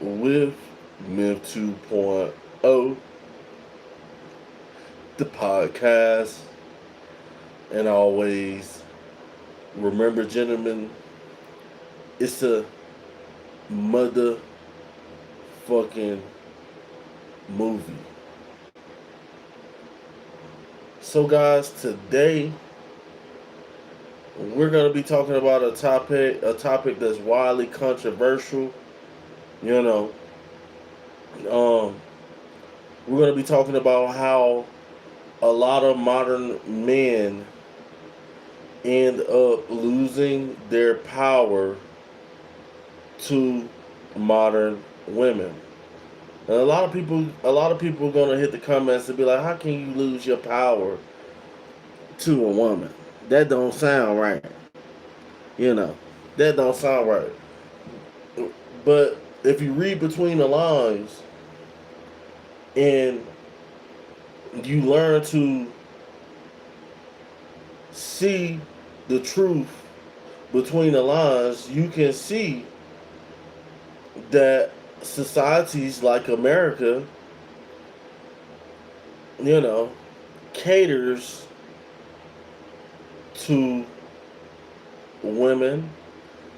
with Myth 2.0, the podcast. And always remember, gentlemen, it's a motherfucking movie. So, guys, today we're gonna be talking about a topic that's widely controversial. You know, um, we're gonna be talking about how a lot of modern men end up losing their power to modern women. And a lot of people are gonna hit the comments and be like, "How can you lose your power to a woman? That don't sound right." You know, that don't sound right. But if you read between the lines and you learn to see the truth between the lines, you can see that societies like America, you know, caters to women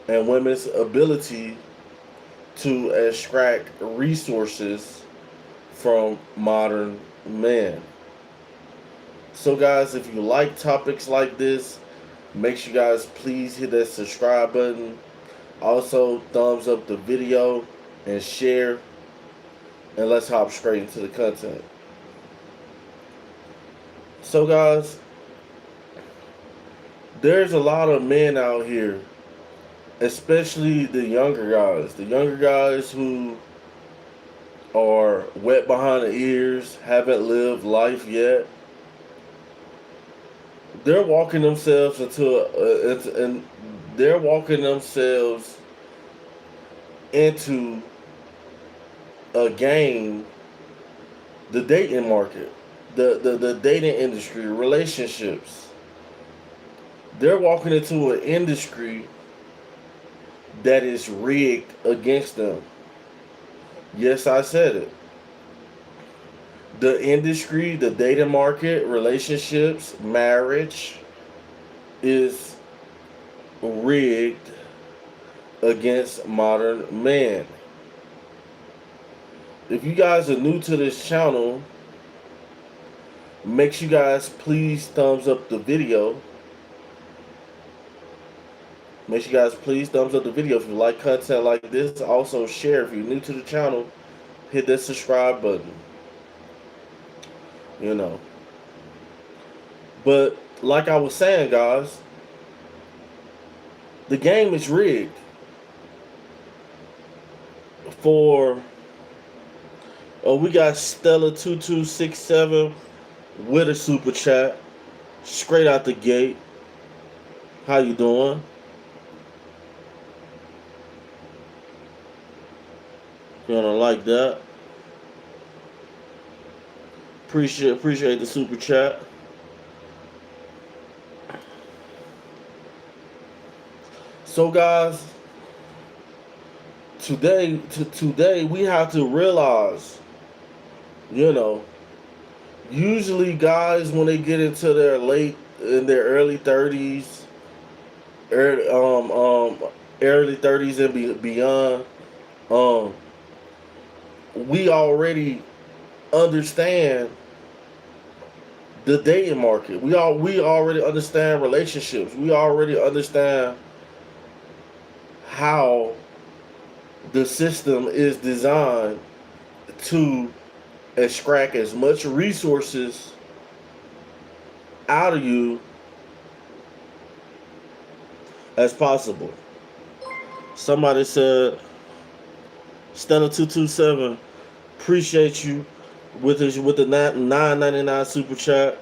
and women's ability to extract resources from modern men. So, guys, if you like topics like this, make sure you guys please hit that subscribe button. Also, thumbs up the video and share. And let's hop straight into the content. So, guys, there's a lot of men out here, especially the younger guys who are wet behind the ears, haven't lived life yet. They're walking themselves and they're walking themselves into a game, the dating market, the dating industry, relationships. They're walking into an industry that is rigged against them. Yes, I said it. The industry, the dating market, relationships, marriage is rigged against modern man. If you guys are new to this channel, make sure you guys please thumbs up the video. Make sure you guys please thumbs up the video if you like content like this. Also share if you're new to the channel. Hit that subscribe button. You know. But like I was saying, guys, the game is rigged for. Oh, we got Stella2267 with a super chat straight out the gate. How you doing? You gonna like that? Appreciate the super chat. So, guys, today we have to realize, you know, usually guys when they get into their early 30s, early, early 30s and beyond, um, we already understand the dating market. We already understand relationships. We already understand how the system is designed to extract as much resources out of you as possible. Somebody said, Stella227, appreciate you with the 9.99 super chat.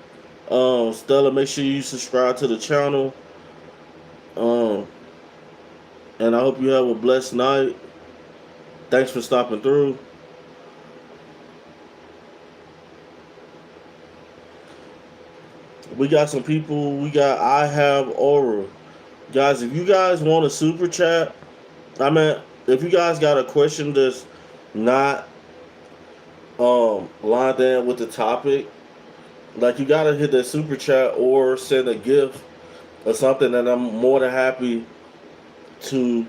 Stella, make sure you subscribe to the channel. Um, and I hope you have a blessed night. Thanks for stopping through. We got some people. We got I have aura. Guys, if you guys want a super chat, I mean, if you guys got a question not lined in with the topic, like you gotta hit that super chat or send a gift or something, and I'm more than happy to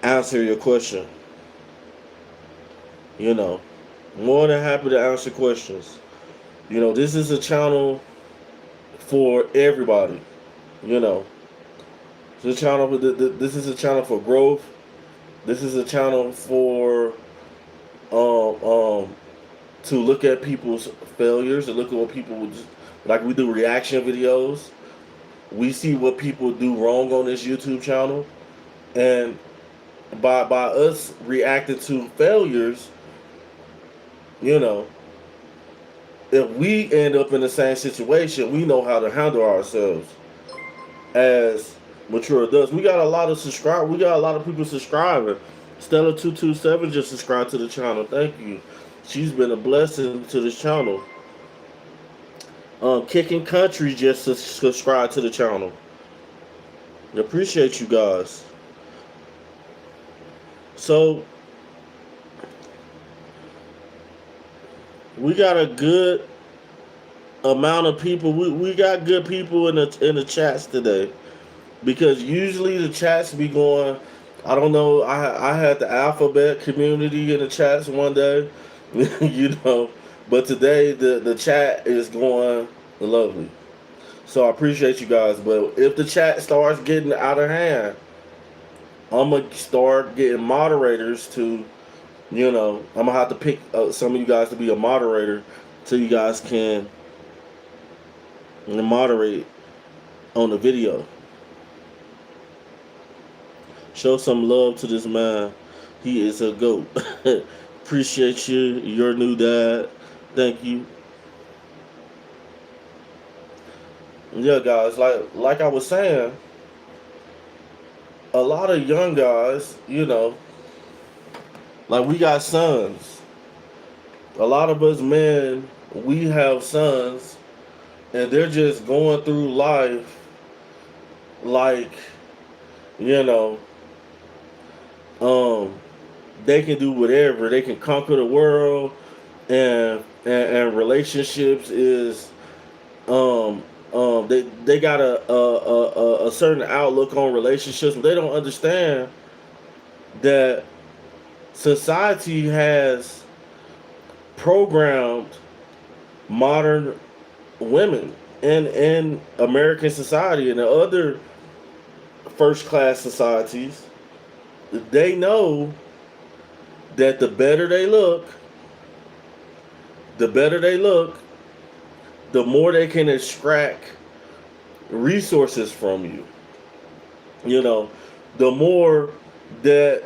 answer your question. You know, more than happy to answer questions. This is a channel for everybody. You know, this channel. This is a channel for growth. This is a channel for um um to look at people's failures, to look at what people like. We do reaction videos. We see what people do wrong on this YouTube channel, and by us reacting to failures, you know, if we end up in the same situation, we know how to handle ourselves as mature adults. We got a lot of subscribe. We got a lot of people subscribing. Stella227 just subscribed to the channel. Thank you. She's been a blessing to this channel. Kicking Country just subscribed to the channel. Appreciate you guys. So we got a good amount of people. We got good people in the chats today, because usually the chats be going. I don't know. I had the alphabet community in the chats one day, but today the chat is going lovely. So I appreciate you guys. But if the chat starts getting out of hand, I'm gonna start getting moderators to. I'm gonna have to pick some of you guys to be a moderator, so you guys can moderate on the video. Show some love to this man. He is a goat. Appreciate you. Your new dad. Thank you. Yeah, guys. Like I was saying, a lot of young guys. Like we got sons. A lot of us men, we have sons, and they're just going through life like, you know, um, they can do whatever. They can conquer the world, and relationships is they got a certain outlook on relationships, but they don't understand that society has programmed modern women in American society and the other first class societies. They know that the better they look, the more they can extract resources from you. You know, the more that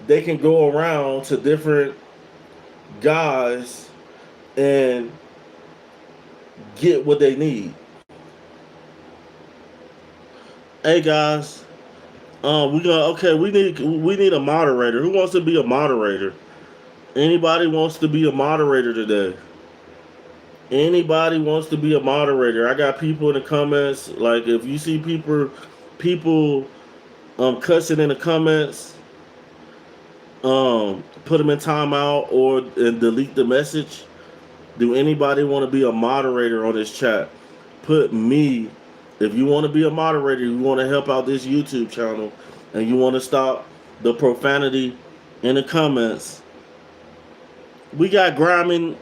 they can go around to different guys and get what they need. Hey guys, we got okay. We need a moderator. Who wants to be a moderator? Anybody wants to be a moderator today? Anybody wants to be a moderator? I got people in the comments. Like if you see people cussing in the comments, put them in timeout or and delete the message. Do anybody want to be a moderator on this chat? Put me. If you want to be a moderator, you want to help out this YouTube channel, and you want to stop the profanity in the comments. We got Grimy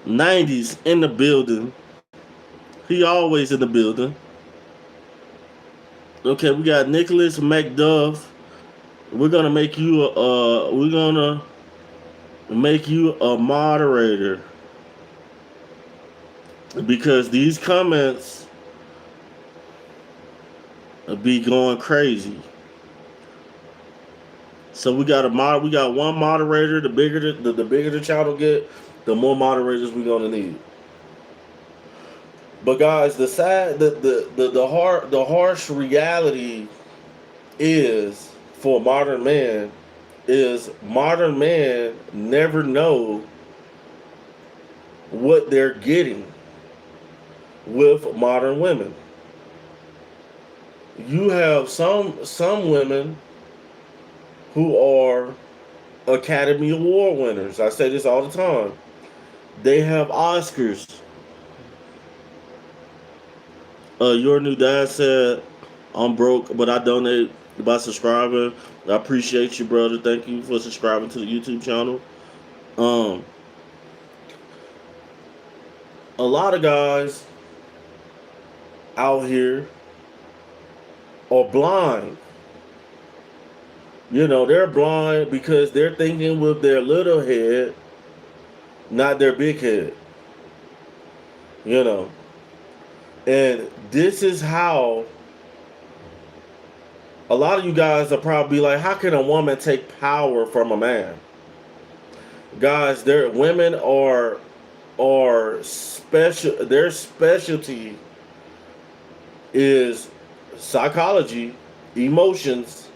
90s in the building. He always in the building. Okay, we got Nicholas McDuff. We're gonna make you a moderator, because these comments be going crazy. So we got we got one moderator. The bigger the bigger the channel get, the more moderators we're gonna need. But guys, the harsh reality is for modern men is modern men never know what they're getting with modern women. You have some women who are Academy Award winners. I say this all the time. They have Oscars. Your new dad said, "I'm broke, but I donate by subscribing." I appreciate you, brother. Thank you for subscribing to the YouTube channel. Um, a lot of guys out here are blind. They're blind because they're thinking with their little head, not their big head. You know, and this is how a lot of you guys are probably like, how can a woman take power from a man? Guys, their women are special. Their specialty is psychology, emotions,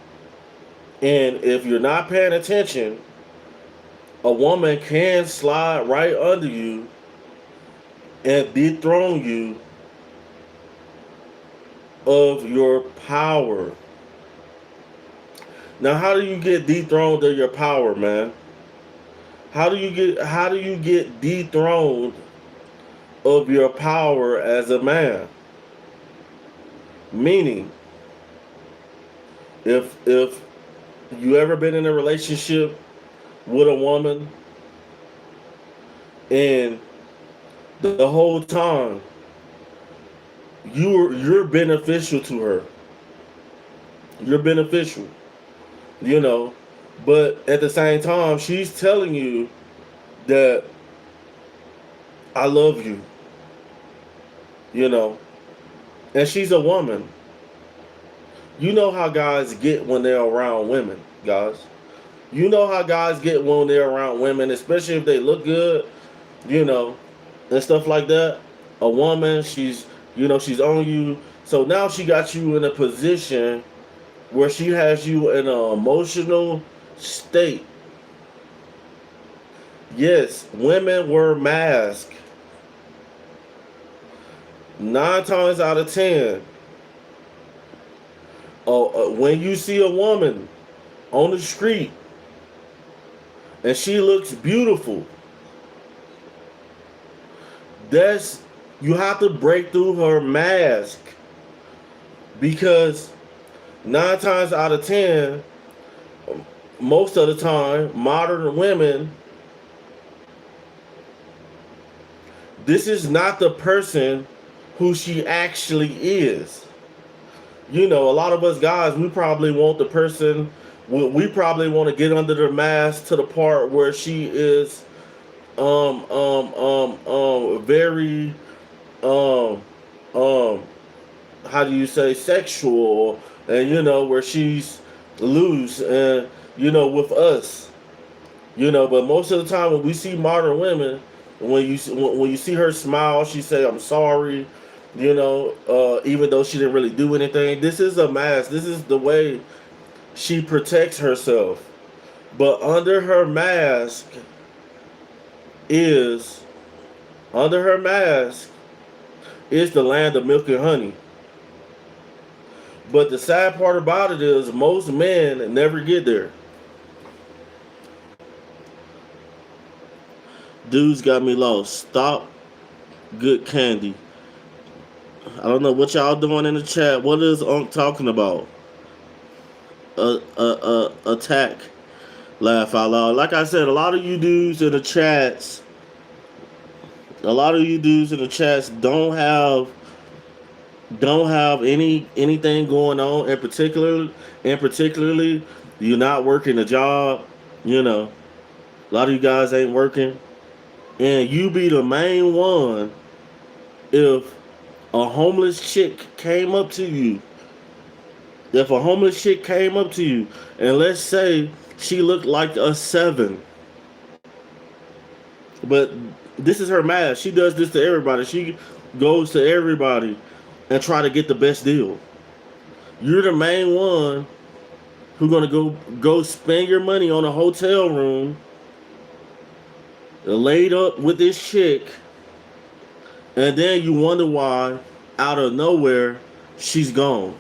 and if you're not paying attention, a woman can slide right under you and dethrone you of your power. Now, how do you get dethroned of your power, man? How do you get dethroned of your power as a man? Meaning, if you ever been in a relationship with a woman and the whole time you're beneficial to her. You're beneficial, you know, but at the same time she's telling you that I love you, you know, and she's a woman. You know how guys get when they're around women, guys. You know how guys get when they're around women, especially if they look good, you know, and stuff like that. A woman, she's on you. So now she got you in a position where she has you in an emotional state. Yes, women wear masks. 9 times out of 10, when you see a woman on the street and she looks beautiful, that's you have to break through her mask because 9 times out of 10, most of the time, modern women, this is not the person who she actually is. A lot of us guys, we probably want the person, we probably want to get under the mask to the part where she is very um um how do you say, sexual, and where she's loose, and with us, but most of the time when we see modern women, when you see her smile, she say I'm sorry, even though she didn't really do anything. This is a mask. This is the way she protects herself. But is under her mask is the land of milk and honey. But the sad part about it is most men never get there. Dudes got me lost. Stop good candy. I don't know what y'all doing in the chat. What is Unc talking about? Attack. Laugh out loud. Like I said, a lot of you dudes in the chats, don't have anything going on, and particularly you're not working a job. A lot of you guys ain't working, and you be the main one if a homeless chick came up to you. If a homeless chick came up to you, and let's say she looked like a 7, but this is her mask. She does this to everybody. She goes to everybody and try to get the best deal. You're the main one who's gonna go spend your money on a hotel room, laid up with this chick, and then you wonder why, out of nowhere, she's gone.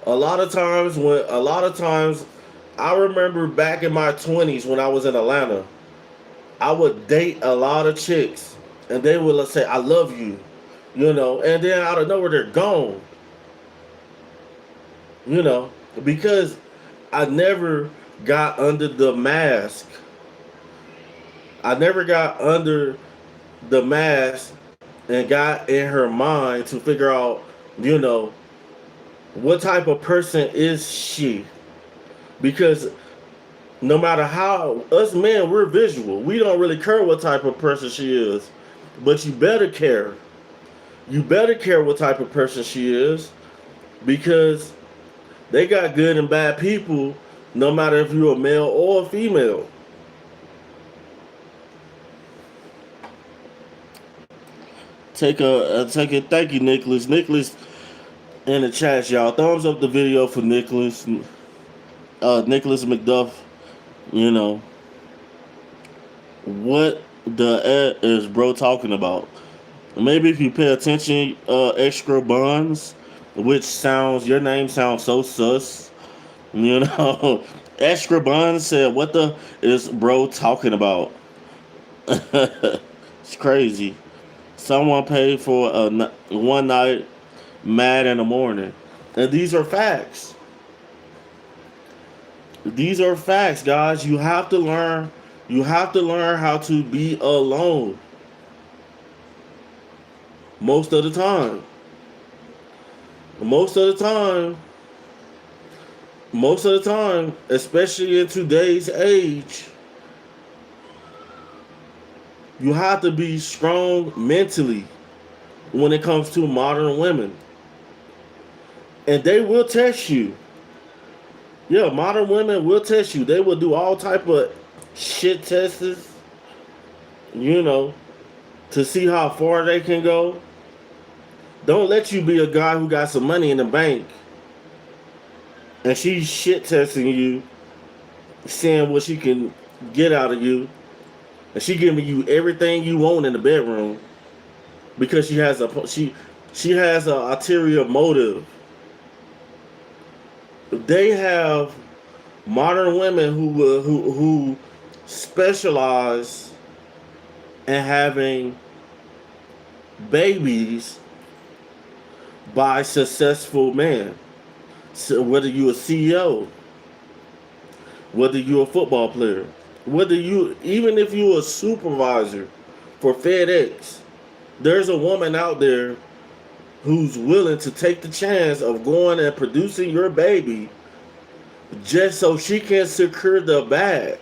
A lot of times, I remember back in my 20s when I was in Atlanta, I would date a lot of chicks, and they would say, "I love you," and then out of nowhere they're gone, you know, because I never got under the mask. I never got under the mask and got in her mind to figure out, you know, what type of person is she? Because no matter how us men, we're visual. We don't really care what type of person she is, but you better care. You better care what type of person she is because they got good and bad people, no matter if you're a male or a female. Take a thank you, Nicholas. Nicholas in the chat, y'all. Thumbs up the video for Nicholas. Nicholas McDuff. You know what the is bro talking about? Maybe if you pay attention, extra buns, which sounds your name sounds so sus. You know, extra buns said, "What the is bro talking about?" It's crazy. Someone paid for one night, mad in the morning, and these are facts. These are facts, guys. You have to learn. You have to learn how to be alone most of the time. Most of the time, most of the time, especially in today's age, you have to be strong mentally when it comes to modern women. And they will test you. Yeah, modern women will test you. They will do all type of shit tests, you know, to see how far they can go. Don't let you be a guy who got some money in the bank and she's shit testing you, seeing what she can get out of you, and she giving you everything you want in the bedroom because she has a ulterior motive. They have modern women who specialize in having babies by successful men. So whether you a CEO, whether you a football player, whether you even if you a supervisor for FedEx, there's a woman out there who's willing to take the chance of going and producing your baby just so she can secure the bag.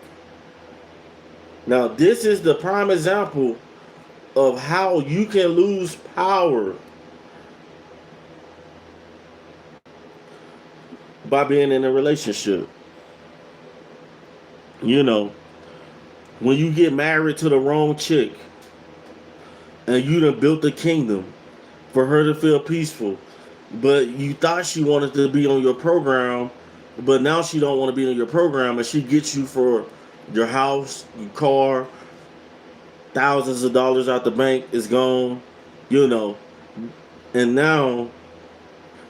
Now, this is the prime example of how you can lose power by being in a relationship. You know, when you get married to the wrong chick and you done built a kingdom for her to feel peaceful, but you thought she wanted to be on your program, but now she don't want to be on your program, and she gets you for your house, your car, thousands of dollars out the bank is gone, you know, and now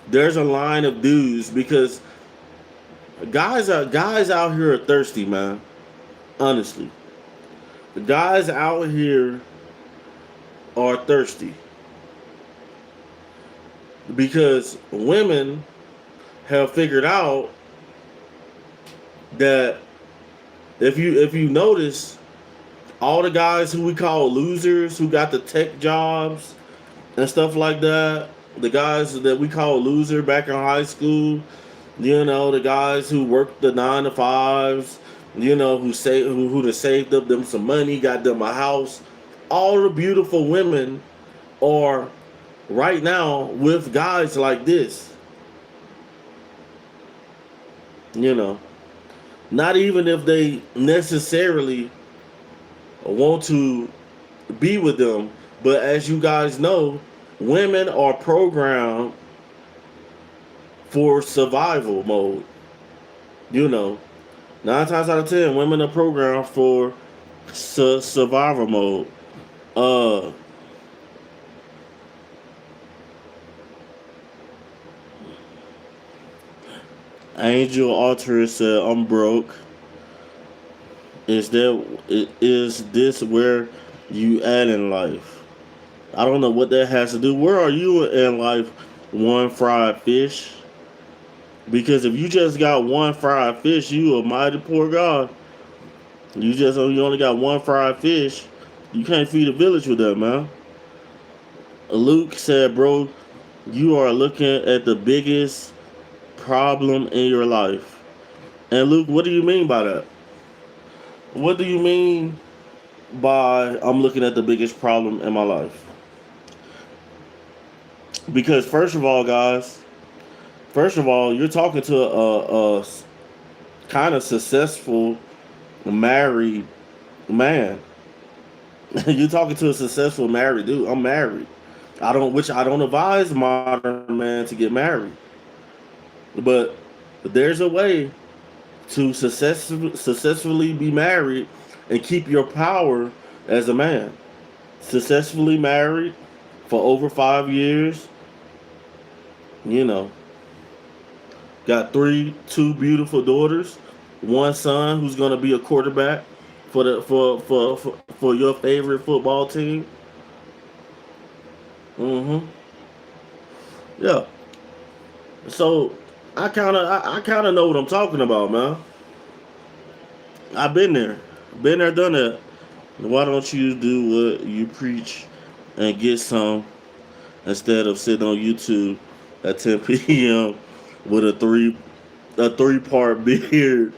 there's a line of dudes because guys out here are thirsty, man. Honestly, the guys out here are thirsty because women have figured out that if you notice, all the guys who we call losers who got the tech jobs and stuff like that, the guys that we call loser back in high school, you know, the guys who worked the 9 to 5s, you know, who saved up them some money, got them a house. All the beautiful women are right now with guys like this. You know, not even if they necessarily want to be with them, but as you guys know, women are programmed for survival mode. You know, 9 times out of 10, women are programmed for survival mode. Uh, Angel Alter said, "I'm broke. Is this where you at in life?" I don't know what that has to do. Where are you in life? One fried fish? Because if you just got one fried fish, you a mighty poor God. You only got one fried fish. You can't feed a village with that, man. Luke said, "Bro, you are looking at the biggest problem in your life." And Luke, what do you mean by that? What do you mean by I'm looking at the biggest problem in my life? Because first of all, guys, first of all, you're talking to a kind of successful married man. You're talking to a successful married dude. I'm married. Which I don't advise modern man to get married. But there's a way to successfully be married and keep your power as a man. Successfully married for over 5 years, you know, got two beautiful daughters, one son who's gonna be a quarterback for your favorite football team. Mm-hmm. Yeah. So I kind of know what I'm talking about, man. I've been there, done that. Why don't you do what you preach and get some instead of sitting on YouTube at 10 p.m. with a three part beard?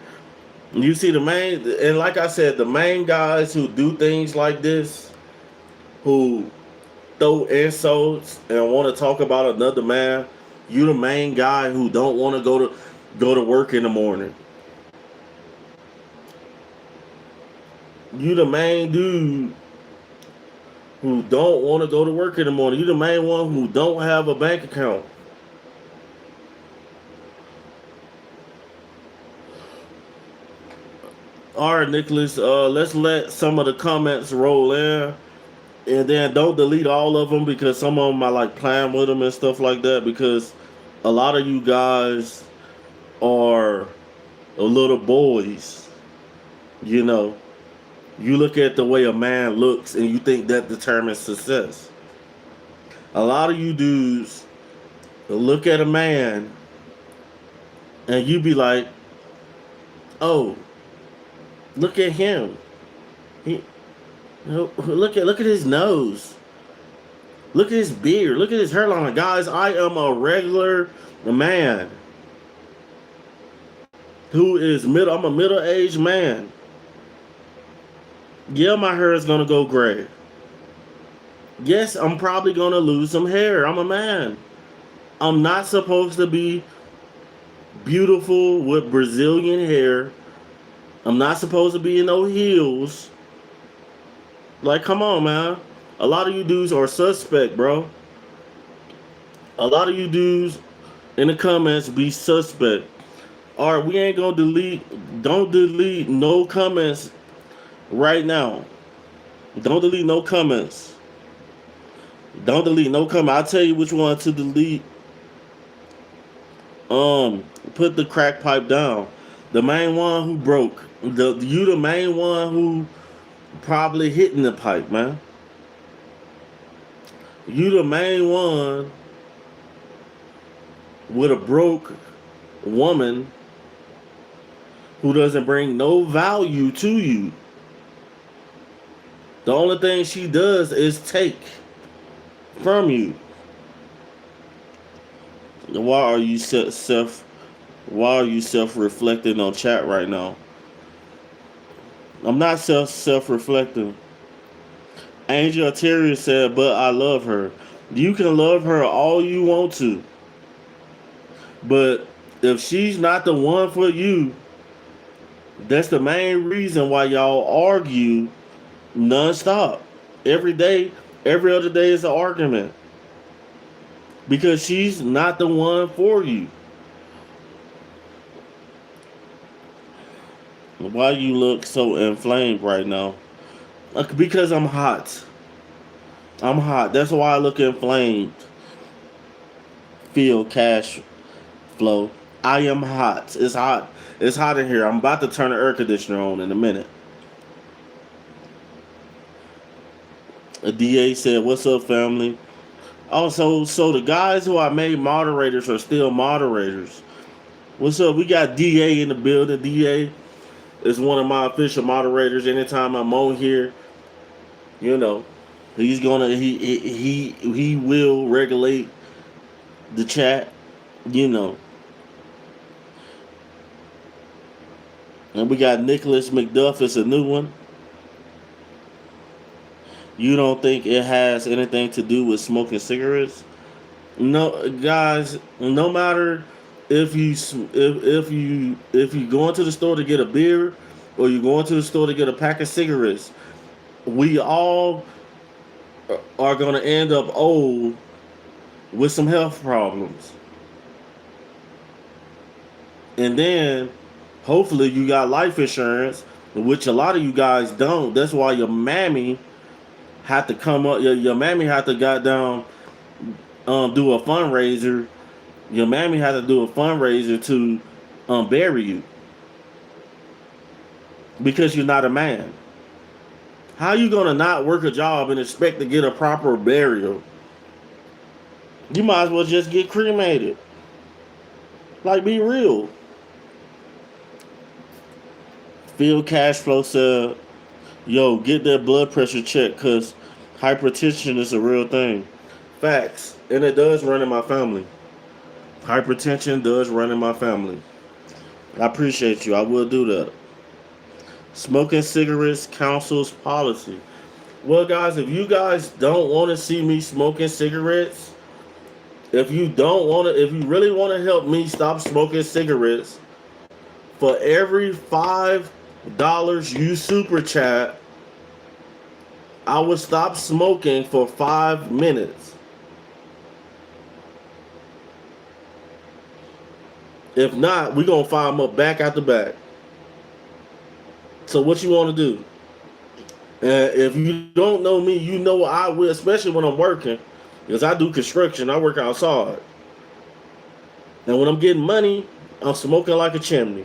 You see the main, and like I said, the main guys who do things like this, who throw insults and want to talk about another man, you the main guy who don't want to go to work in the morning. You the main dude who don't want to go to work in the morning. You the main one who don't have a bank account. All right, Nicholas. Let's let some of the comments roll in, and then don't delete all of them because some of them I like playing with them and stuff like that. Because a lot of you guys are little boys. You know, you look at the way a man looks and you think that determines success. A lot of you dudes look at a man and you be like, "Oh, look at him. He, look at his nose. Look at his beard. Look at his hairline." Guys, I am a regular man who is middle. I'm a middle-aged man. Yeah, my hair is gonna go gray. Yes, I'm probably gonna lose some hair. I'm a man. I'm not supposed to be beautiful with Brazilian hair. I'm not supposed to be in no heels. Like, come on, man. A lot of you dudes are suspect, bro. A lot of you dudes in the comments be suspect. All right, we ain't gonna delete. Don't delete no comments right now. Don't delete no comments. Don't delete no comment. I'll tell you which one to delete. Put the crack pipe down. The main one who broke. The main one who probably hitting the pipe, man. You the main one with a broke woman who doesn't bring no value to you. The only thing she does is take from you. Why are you self? Why are you self-reflecting on chat right now? I'm not self-reflecting. Angel Terrier said, "But I love her." You can love her all you want to, but if she's not the one for you, that's the main reason why y'all argue nonstop. Every day, every other day is an argument. Because she's not the one for you. Why you look so inflamed right now? Because I'm hot. I'm hot. That's why I look inflamed. Feel cash flow. I am hot. It's hot. It's hot in here. I'm about to turn the air conditioner on in a minute. A DA said, "What's up, family?" Also, so the guys who I made moderators are still moderators. What's up? We got DA in the building. DA is one of my official moderators. Anytime I'm on here, you know, he's gonna he will regulate the chat. You know, and we got Nicholas McDuff is a new one. You don't think it has anything to do with smoking cigarettes? No, guys. No matter if you go into the store to get a beer or you go into the store to get a pack of cigarettes, we all are gonna end up old with some health problems. And then hopefully you got life insurance, which a lot of you guys don't. That's why your mammy had to come up. Your mammy had to goddamn do a fundraiser. Your mammy had to do a fundraiser to bury you because you're not a man. How you gonna not work a job and expect to get a proper burial? You might as well just get cremated. Like, be real. Phil Cashflow said, "Yo, get that blood pressure checked, cause hypertension is a real thing." Facts, and it does run in my family. Hypertension does run in my family. I appreciate you. I will do that. Smoking cigarettes council's policy. Well, guys, if you guys don't want to see me smoking cigarettes, if you really want to help me stop smoking cigarettes, for every $5 you super chat, I will stop smoking for 5 minutes. If not, we're going to fire them up back at the back. So what you want to do? If you don't know me, you know I will, especially when I'm working, because I do construction. I work outside. And when I'm getting money, I'm smoking like a chimney.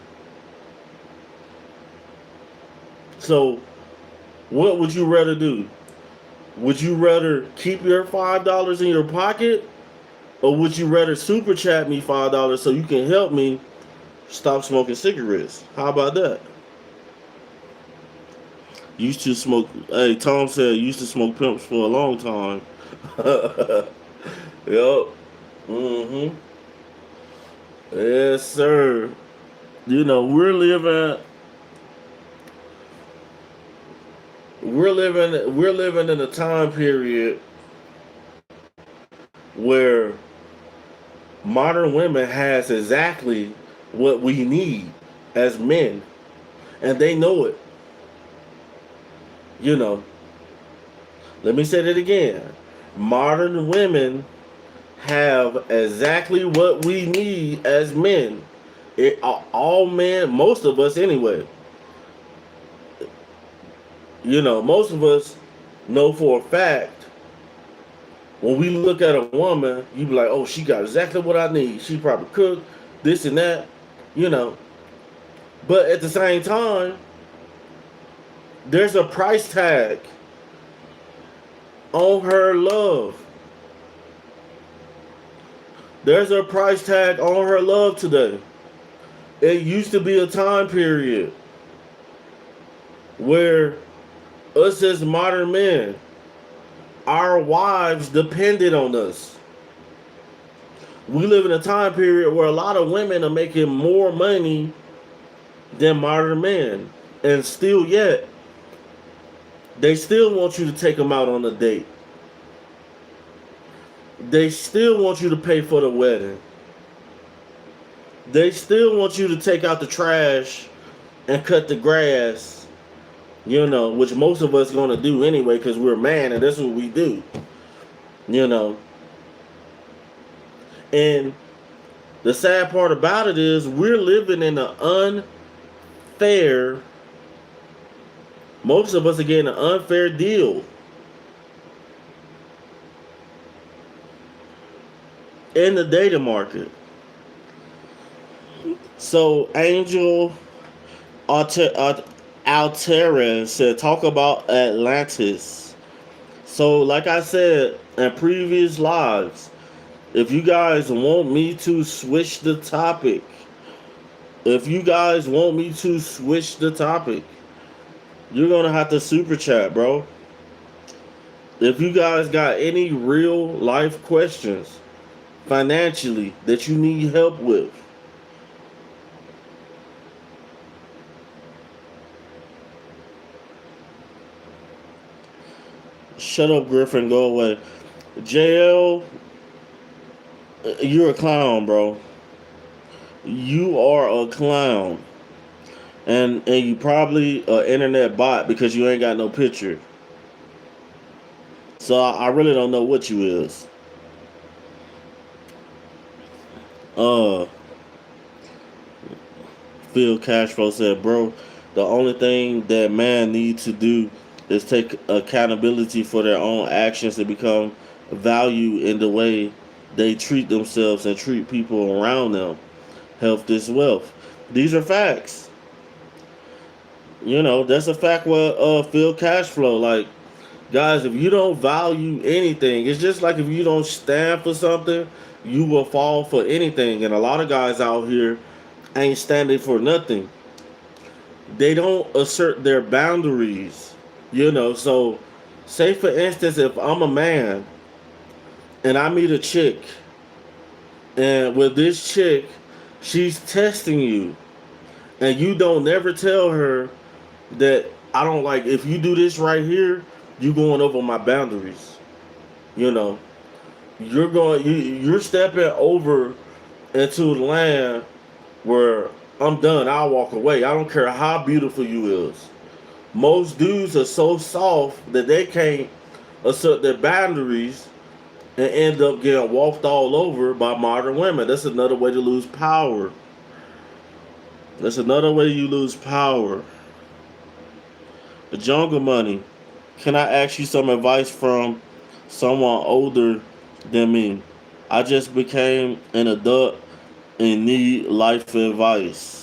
So what would you rather do? Would you rather keep your $5 in your pocket, or would you rather super chat me $5 so you can help me stop smoking cigarettes? How about that? Used to smoke. Hey, Tom said used to smoke pimps for a long time. Yup. Mm-hmm. Yes, sir. You know, we're living in a time period where modern women has exactly what we need as men, and they know it. You know, let me say that again. Modern women have exactly what we need as men. All men, most of us anyway. You know, most of us know for a fact when we look at a woman, you be like, oh, she got exactly what I need. She probably cook this and that, you know. But at the same time, there's a price tag on her love. There's a price tag on her love today. It used to be a time period where us as modern men, our wives depended on us. We live in a time period where a lot of women are making more money than modern men. And still yet, they still want you to take them out on a date. They still want you to pay for the wedding. They still want you to take out the trash and cut the grass, you know, which most of us are going to do anyway because we're man and that's what we do, you know. And the sad part about it is we're living in an unfair, most of us are getting an unfair deal in the dating market. So Angel Alteran said, talk about Atlantis. So, like I said in previous lives, if you guys want me to switch the topic, if you guys want me to switch the topic, you're gonna have to super chat, bro. If you guys got any real life questions financially that you need help with, shut up, Griffin, go away. JL, you're a clown, bro. You are a clown. And you probably an internet bot because you ain't got no picture. So I really don't know what you is. Uh, Phil Cashflow said, bro, the only thing that man needs to do is take accountability for their own actions and become value in the way they treat themselves and treat people around them. Health is wealth. These are facts. You know, that's a fact with Phil Cashflow. Like, guys, if you don't value anything, it's just like if you don't stand for something, you will fall for anything. And a lot of guys out here ain't standing for nothing. They don't assert their boundaries. You know, so say for instance, if I'm a man and I meet a chick, and with this chick, she's testing you, and you don't never tell her that I don't like if you do this right here, you going over my boundaries. You know, you're stepping over into the land where I'm done. I'll walk away. I don't care how beautiful you is. Most dudes are so soft that they can't assert their boundaries and end up getting walked all over by modern women. That's another way to lose power. That's another way you lose power. The jungle money. Can I ask you some advice from someone older than me? I just became an adult and need life advice.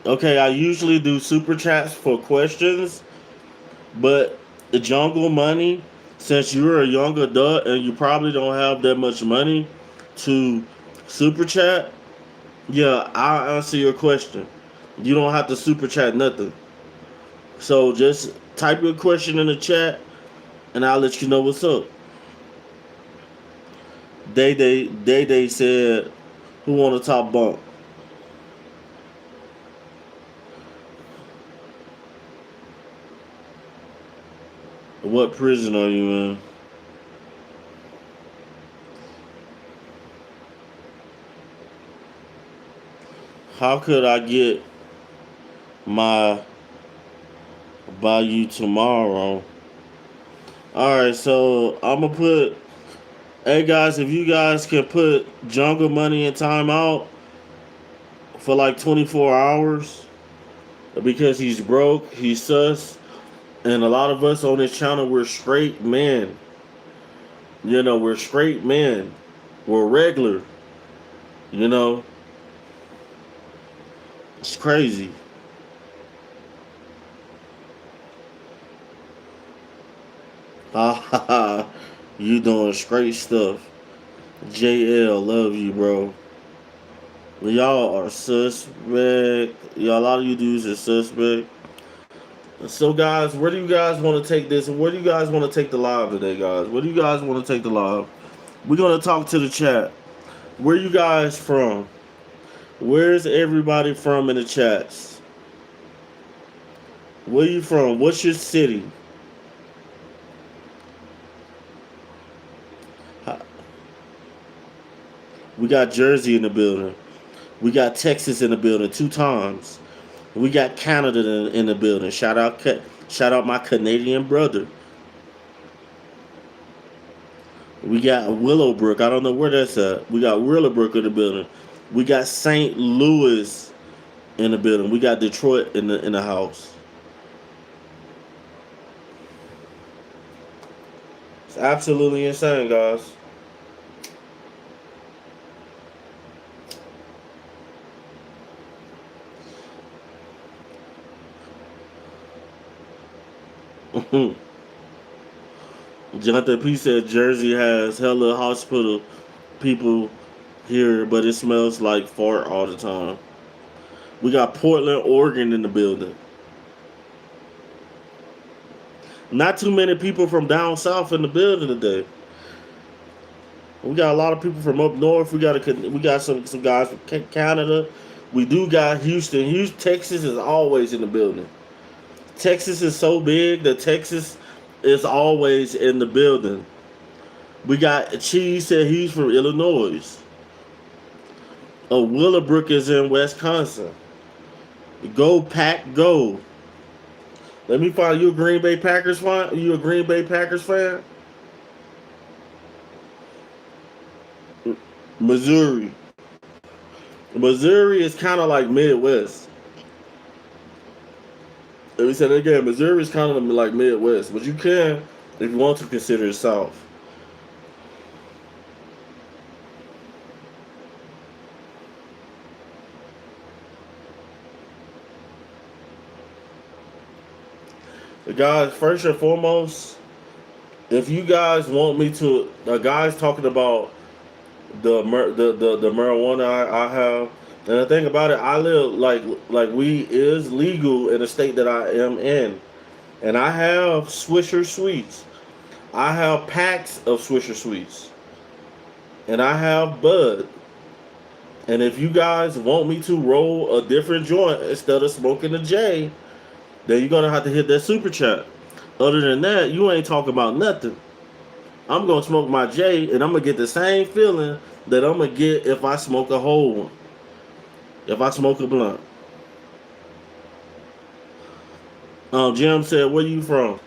Okay, I usually do super chats for questions, but the jungle money, since you're a young adult and you probably don't have that much money to super chat, yeah, I'll answer your question. You don't have to super chat nothing. So just type your question in the chat and I'll let you know what's up. Day said, who on the top bunk? What prison are you in? How could I get my by you tomorrow? Alright, so I'm gonna put, hey guys, if you guys can put jungle money in timeout for like 24 hours because he's broke, he's sus, and a lot of us on this channel, we're straight men. You know, we're straight men. We're regular. You know, it's crazy. Ha ha ha. You doing straight stuff. JL, love you, bro. Y'all are suspect. Y'all, a lot of you dudes are suspect. So, guys, where do you guys want to take this? Where do you guys want to take the live today, guys? Where do you guys want to take the live? We're gonna talk to the chat. Where you guys from? Where's everybody from in the chats? Where you from? What's your city? We got Jersey in the building. We got Texas in the building 2 times. We got Canada in the building. Shout out my Canadian brother. We got Willowbrook. I don't know where that's at. We got Willowbrook in the building. We got St. Louis in the building. We got Detroit in the house. It's absolutely insane, guys. Jonathan P said Jersey has hella hospital people here, but it smells like fart all the time. We got Portland, Oregon in the building. Not too many people from down south in the building today. We got a lot of people from up north. We got some guys from Canada. We do got Houston. Houston, Texas is always in the building. Texas is so big that Texas is always in the building. We got Cheese said he's from Illinois. Willowbrook is in Wisconsin. Go Pack Go. Let me find you a Green Bay Packers fan. You a Green Bay Packers fan? Missouri. Missouri is kind of like Midwest. And we said again, Missouri is kind of like Midwest, but you can, if you want to, consider it South. Guys, first and foremost, if you guys want me to, the guys talking about the marijuana I have, and the thing about it, I live like weed is legal in the state that I am in, and I have Swisher Sweets, I have packs of Swisher Sweets, and I have bud. And if you guys want me to roll a different joint instead of smoking a J, then you're gonna have to hit that super chat. Other than that, you ain't talking about nothing. I'm gonna smoke my J, and I'm gonna get the same feeling that I'm gonna get if I smoke a whole one. If I smoke a blunt. Jim said, "Where you from?"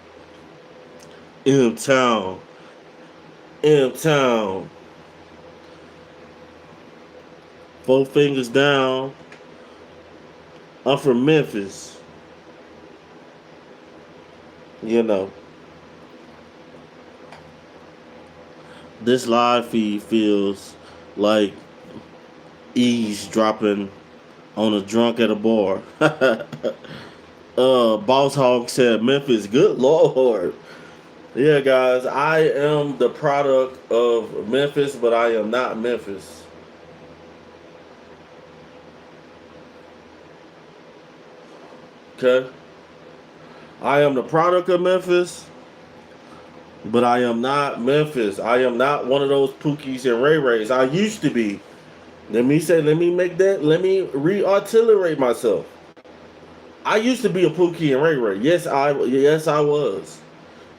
M Town. M Town. Four fingers down. I'm from Memphis. You know. This live feed feels like eavesdropping on a drunk at a bar. Boss Hog said Memphis. Good Lord. Yeah, guys, I am the product of Memphis, but I am not Memphis. Okay? I am the product of Memphis, but I am not Memphis. I am not one of those Pookies and Ray Rays. I used to be. Let me re-articulate myself. I used to be a Pookie and Ray Ray. Yes, I was.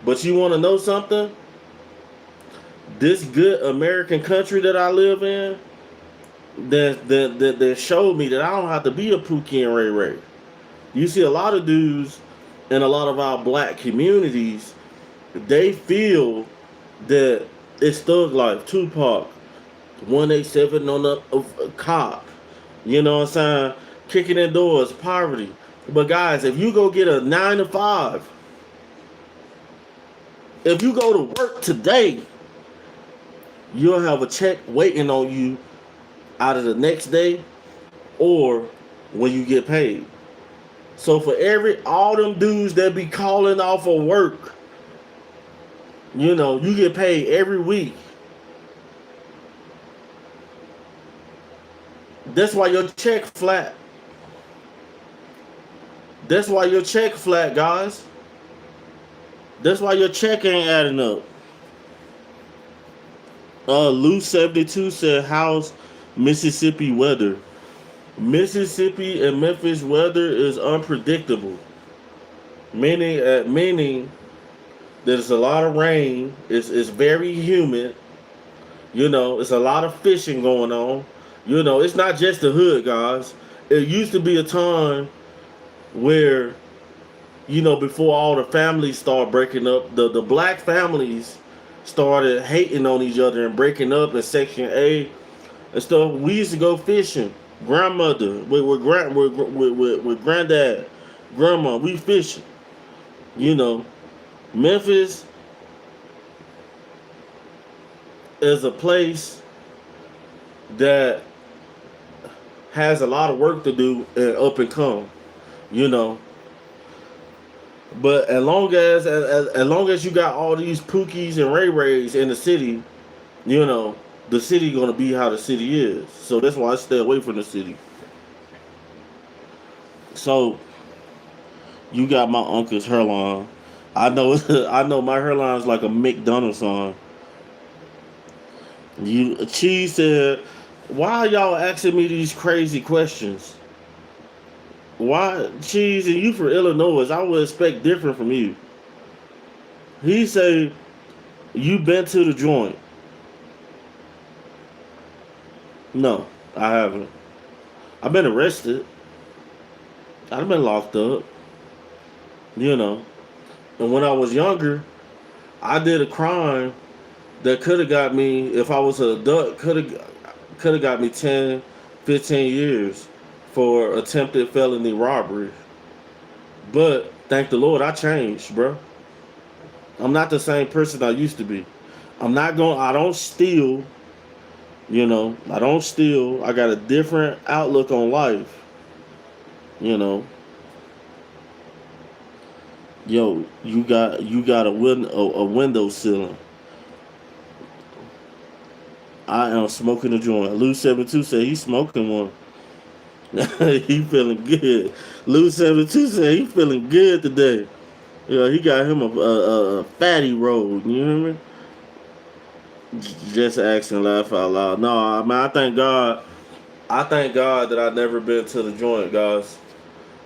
But you want to know something? This good American country that I live in, that showed me that I don't have to be a Pookie and Ray Ray. You see a lot of dudes in a lot of our black communities, they feel that it's thug life. Tupac, 187 on a cop. You know what I'm saying? Kicking in doors, poverty. But guys, if you go get a 9 to 5, if you go to work today, you'll have a check waiting on you out of the next day or when you get paid. So for all them dudes that be calling off of work, you know, you get paid every week. That's why your check flat. That's why your check flat, guys. That's why your check ain't adding up. Lou 72 said, "How's Mississippi weather?" Mississippi and Memphis weather is unpredictable. Meaning there's a lot of rain. It's very humid. You know, it's a lot of fishing going on. You know, it's not just the hood, guys. It used to be a time where, you know, before all the families started breaking up, the black families started hating on each other and breaking up in Section A and stuff. We used to go fishing. Grandmother with granddad, grandma, we fishing. You know, Memphis is a place that has a lot of work to do and up and come. You know, But as long as you got all these Pookies and Ray Rays in the city, you know, the city gonna be how the city is. So that's why I stay away from the city. So you got my uncle's hairline. I know I know my hairline's like a McDonald's song. She said, why y'all asking me these crazy questions? Why Cheese and you from Illinois? I would expect different from you. He said, you been to the joint. No, I haven't. I've been arrested. I've been locked up. You know. And when I was younger, I did a crime that could have got me, if I was an adult, could have got me 10, 15 years for attempted felony robbery. But thank the Lord, I changed, bro. I'm not the same person I used to be. I don't steal, I don't steal. I got a different outlook on life, you know. Yo, you got a window ceiling. I am smoking a joint. Lou 72 said he's smoking one. He feeling good. Lou 72 said he feeling good today. Yeah, he got him a fatty roll. You know what I mean? Just asking, laugh out loud. No, I mean I thank God. I thank God that I've never been to the joint, guys,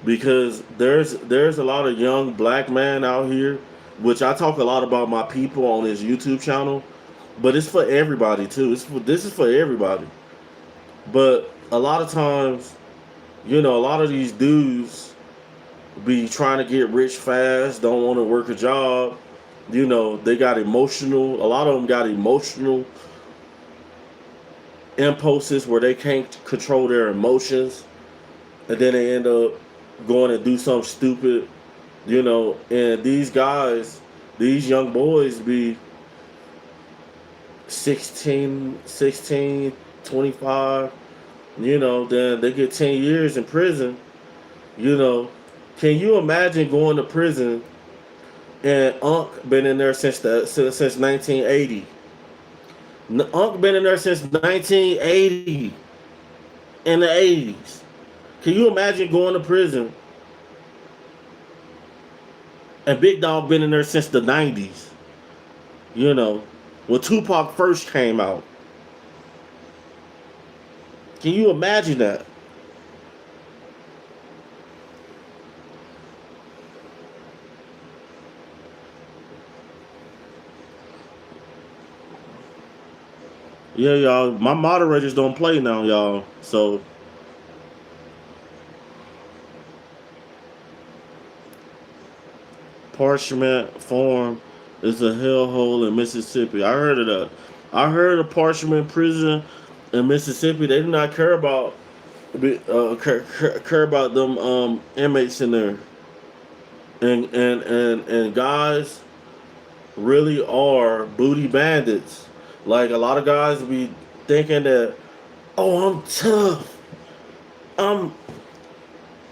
because there's a lot of young black men out here, which I talk a lot about my people on this YouTube channel, but it's for everybody too. This is for everybody. But a lot of times, a lot of these dudes be trying to get rich fast, don't want to work a job. They got emotional. A lot of them got emotional impulses where they can't control their emotions, and then they end up going and do something stupid. And these guys, these young boys be 16, 25. Then they get 10 years in prison. You know, can you imagine going to prison and Unc been in there since 1980? Unc been in there since 1980 in the 80s. Can you imagine going to prison and Big Dog been in there since the 90s? When Tupac first came out. Can you imagine that? Yeah, y'all. My moderators don't play now, y'all. So Parchment Farm is a hellhole in Mississippi. I heard of that. I heard of Parchment Prison in Mississippi. They do not care about them inmates in there. And guys really are booty bandits. Like a lot of guys be thinking that, oh, I'm tough. I'm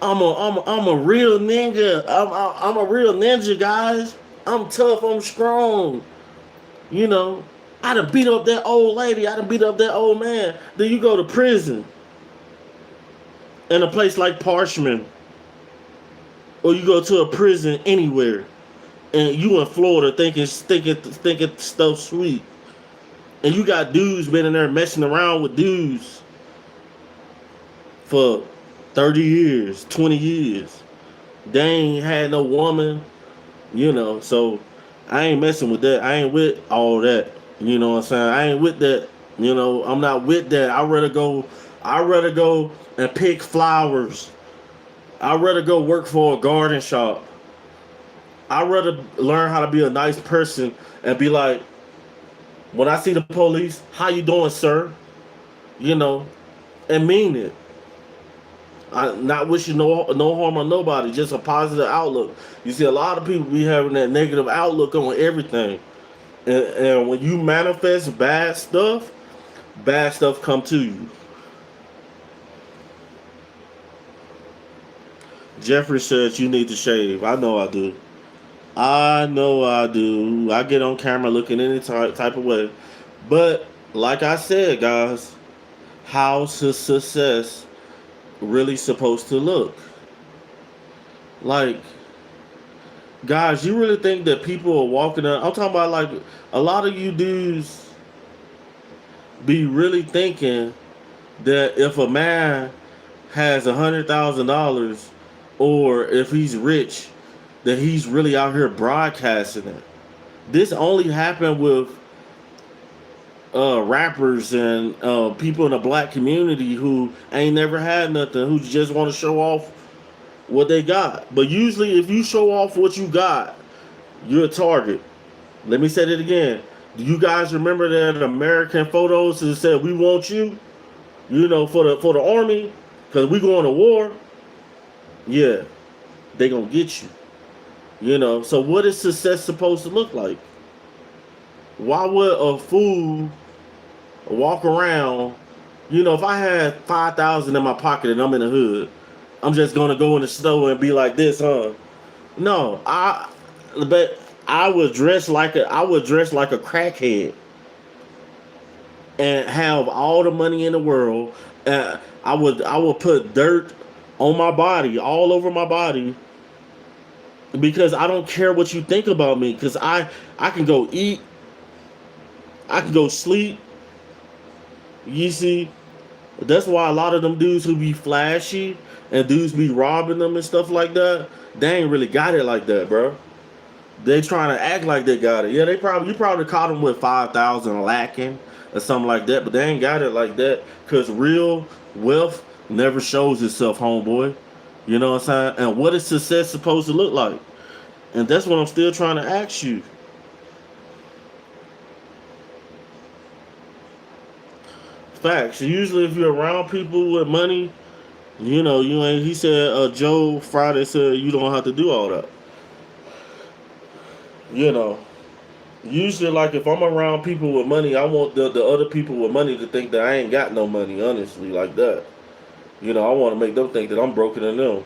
I'm a real ninja. I'm a real ninja, guys. I'm tough. I'm strong. You know, I done beat up that old lady. I done beat up that old man. Then you go to prison in a place like Parchman, or you go to a prison anywhere, and you in Florida thinking stuff sweet, and you got dudes been in there messing around with dudes for 30 years, 20 years. They ain't had no woman, so I ain't messing with that. I ain't with all that. You know what I'm saying? I ain't with that. I'm not with that. I'd rather go and pick flowers. I'd rather go work for a garden shop. I'd rather learn how to be a nice person and be like, when I see the police, how you doing, sir? You know, and mean it. I not wishing no harm on nobody, just a positive outlook. You see, a lot of people be having that negative outlook on everything, and when you manifest bad stuff come to you. Jeffrey says you need to shave. I know I do. I know I do. I get on camera looking any type of way. But like I said, guys, how's success really supposed to look? Like, guys, you really think that people are walking up? I'm talking about like a lot of you dudes be really thinking that if a man has $100,000 or if he's rich, that he's really out here broadcasting it. This only happened with rappers and people in the black community who ain't never had nothing, who just want to show off what they got. But usually, if you show off what you got, you're a target. Let me say it again. Do you guys remember that American photos that said "We want you"? You know, for the army, because we going to war. Yeah, they gonna get you. You know. So what is success supposed to look like? Why would a fool walk around? You know, if I had 5,000 in my pocket and I'm in the hood, I'm just gonna go in the store and be like this, huh? No, but I would dress like a crackhead and have all the money in the world. I would put dirt on my body, all over my body, because I don't care what you think about me. Because I can go eat, I can go sleep. You see, that's why a lot of them dudes who be flashy and dudes be robbing them and stuff like that, they ain't really got it like that, bro. They trying to act like they got it. Yeah, you probably caught them with 5,000 lacking or something like that, but they ain't got it like that because real wealth never shows itself, homeboy. You know what I'm saying? And what is success supposed to look like? And that's what I'm still trying to ask you. Facts. Usually, if you're around people with money, you know, you ain't. He said, Joe Friday said you don't have to do all that. You know, usually, like if I'm around people with money, I want the other people with money to think that I ain't got no money. Honestly, like that. You know, I want to make them think that I'm broken than them.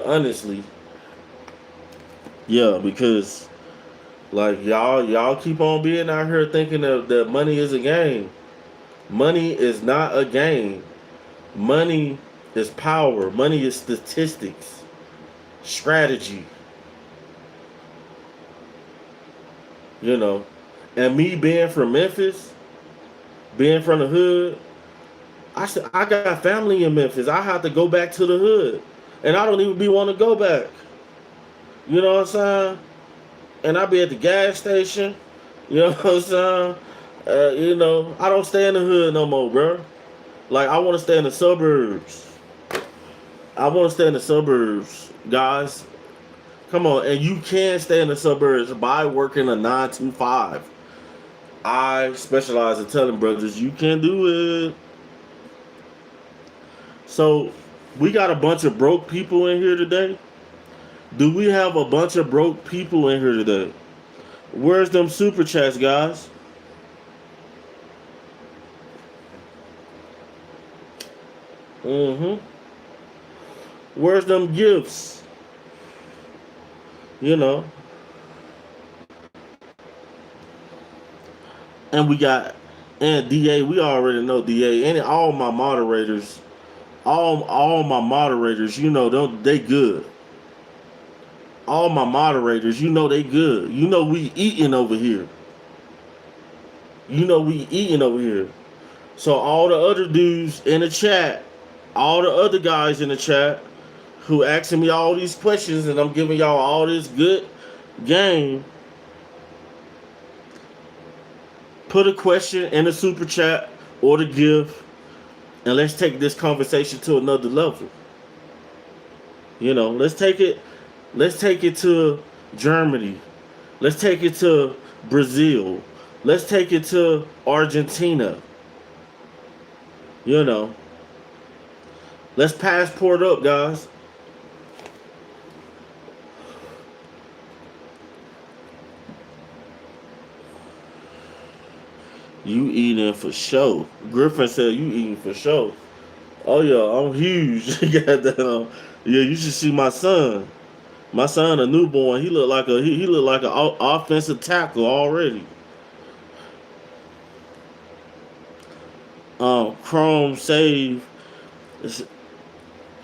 Honestly, yeah, because like y'all keep on being out here thinking that money is a game. Money is not a game. Money is power. Money is statistics, strategy. You know, and me being from Memphis, being from the hood, I got family in Memphis. I have to go back to the hood, and I don't even be want to go back. You know what I'm saying? And I be at the gas station. You know what I'm saying? You know, I don't stay in the hood no more, bro. Like I want to stay in the suburbs. I want to stay in the suburbs, guys. Come on, and you can stay in the suburbs by working a 9 to 5. I specialize in telling brothers you can do it. So we got a bunch of broke people in here today. Do we have a bunch of broke people in here today? Where's them super chats, guys? Mm-hmm. Where's them gifts? You know. And we got and DA, we already know DA. And all my moderators, all my moderators, you know, they good. All my moderators, you know they good. You know we eating over here. You know we eating over here. So all the other dudes in the chat, all the other guys in the chat who asking me all these questions and I'm giving y'all all this good game, put a question in the super chat or the gift and let's take this conversation to another level. You know, let's take it to Germany. Let's take it to Brazil. Let's take it to Argentina. You know. Let's passport up, guys. You eating for show. Griffin said you eating for show. Oh yeah, I'm huge. Goddamn. Yeah, you should see my son. My son, a newborn, he looked like he looked like an offensive tackle already. Chrome save,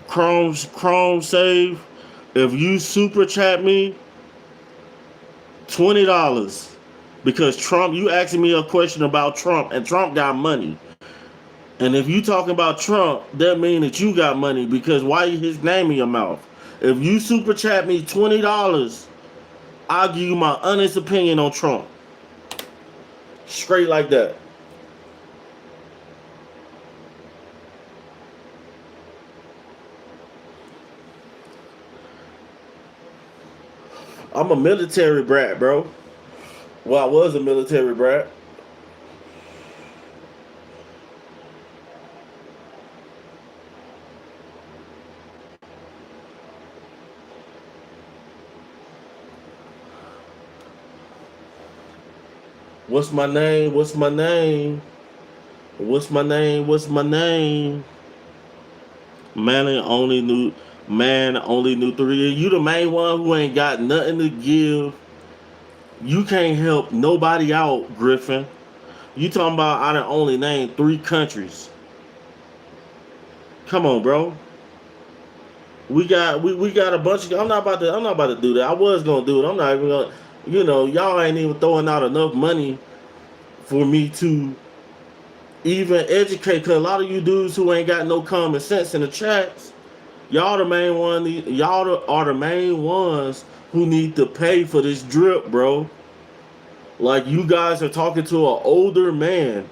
Chrome save. If you super chat me $20, because Trump, you asking me a question about Trump, and Trump got money. And if you talking about Trump, that mean that you got money, because why his name in your mouth? If you super chat me $20, I'll give you my honest opinion on Trump. Straight like that. I'm a military brat, bro. Well, I was a military brat. What's my name? What's my name? What's my name? What's my name? Man only knew Man only knew three. You the main one who ain't got nothing to give. You can't help nobody out, Griffin. You talking about I done only named 3 countries. Come on, bro. We got a bunch of I'm not about to do that. I was gonna do it. I'm not even gonna, y'all ain't even throwing out enough money for me to even educate, cause a lot of you dudes who ain't got no common sense in the chats, y'all the main one. Are the main ones who need to pay for this drip, bro. Like, you guys are talking to an older man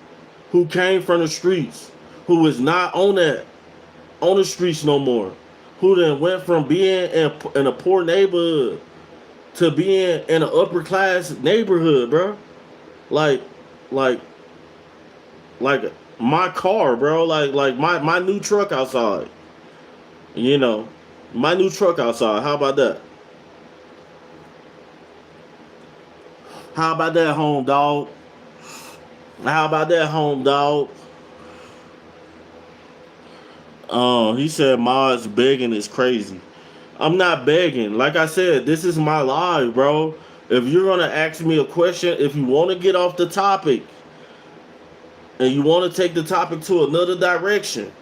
who came from the streets, who is not on the streets no more, who then went from being in a poor neighborhood to being in an upper class neighborhood, bro. Like, like, like my car, bro. Like my new truck outside. You know, my new truck outside. How about that? How about that, home dog? How about that, home dog? He said mods begging is crazy. I'm not begging. Like I said, this is my live, bro. If you're gonna ask me a question, if you want to get off the topic and you want to take the topic to another direction,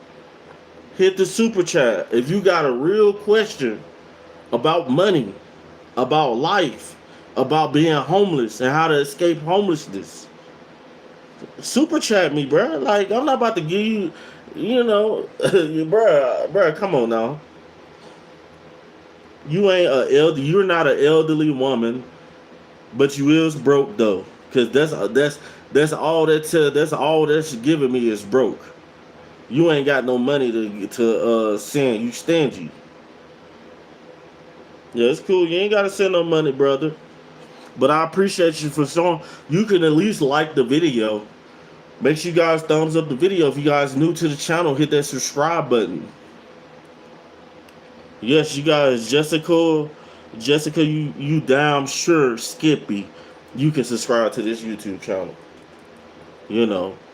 hit the super chat. If you got a real question about money, about life, about being homeless and how to escape homelessness, super chat me, bro. Like, I'm not about to give you, bro. Come on now. You're not an elderly woman, but you is broke though, because that's all that's all that's giving me is broke. You ain't got no money to send. You stingy. Yeah, it's cool. You ain't gotta send no money, brother. But I appreciate you for showing. You can at least like the video. Make sure you guys thumbs up the video. If you guys new to the channel, hit that subscribe button. Yes, you guys, Jessica, you damn sure Skippy, you can subscribe to this YouTube channel.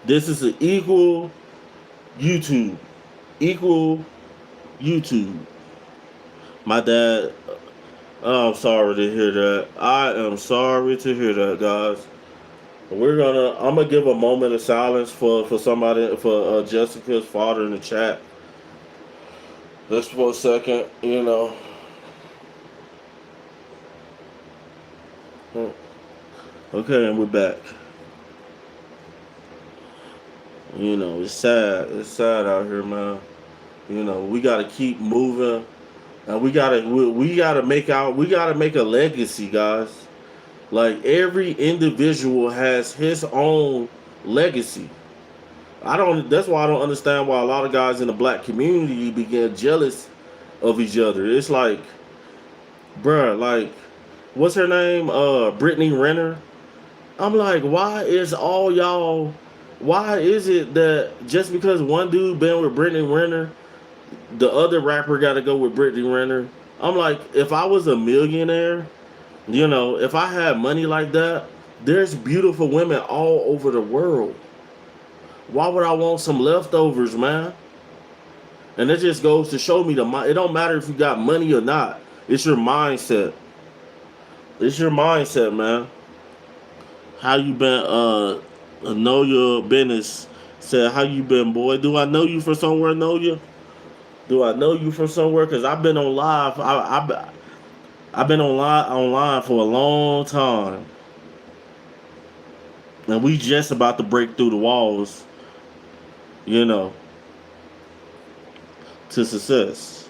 This is an YouTube, equal YouTube. My dad, I'm sorry to hear that. I am sorry to hear that, guys. I'm gonna give a moment of silence for somebody, for Jessica's father in the chat. Just for a second. Okay, and we're back. It's sad. It's sad out here, man. We gotta keep moving, and we gotta make a legacy, guys. Like, every individual has his own legacy. That's why I don't understand why a lot of guys in the black community begin jealous of each other. It's like, bruh, like, what's her name? Brittany Renner. I'm like, why is it that just because one dude been with Brittany Renner, the other rapper got to go with Brittany Renner? I'm like, if I was a millionaire, if I had money like that, there's beautiful women all over the world. Why would I want some leftovers, man? And it just goes to show me it don't matter if you got money or not. It's your mindset. It's your mindset, man. How you been? Know your business. Said, how you been, boy? Do I know you from somewhere? Know you? Do I know you from somewhere? Cause I've been on live. I've been online for a long time, and we just about to break through the walls. You know, to success.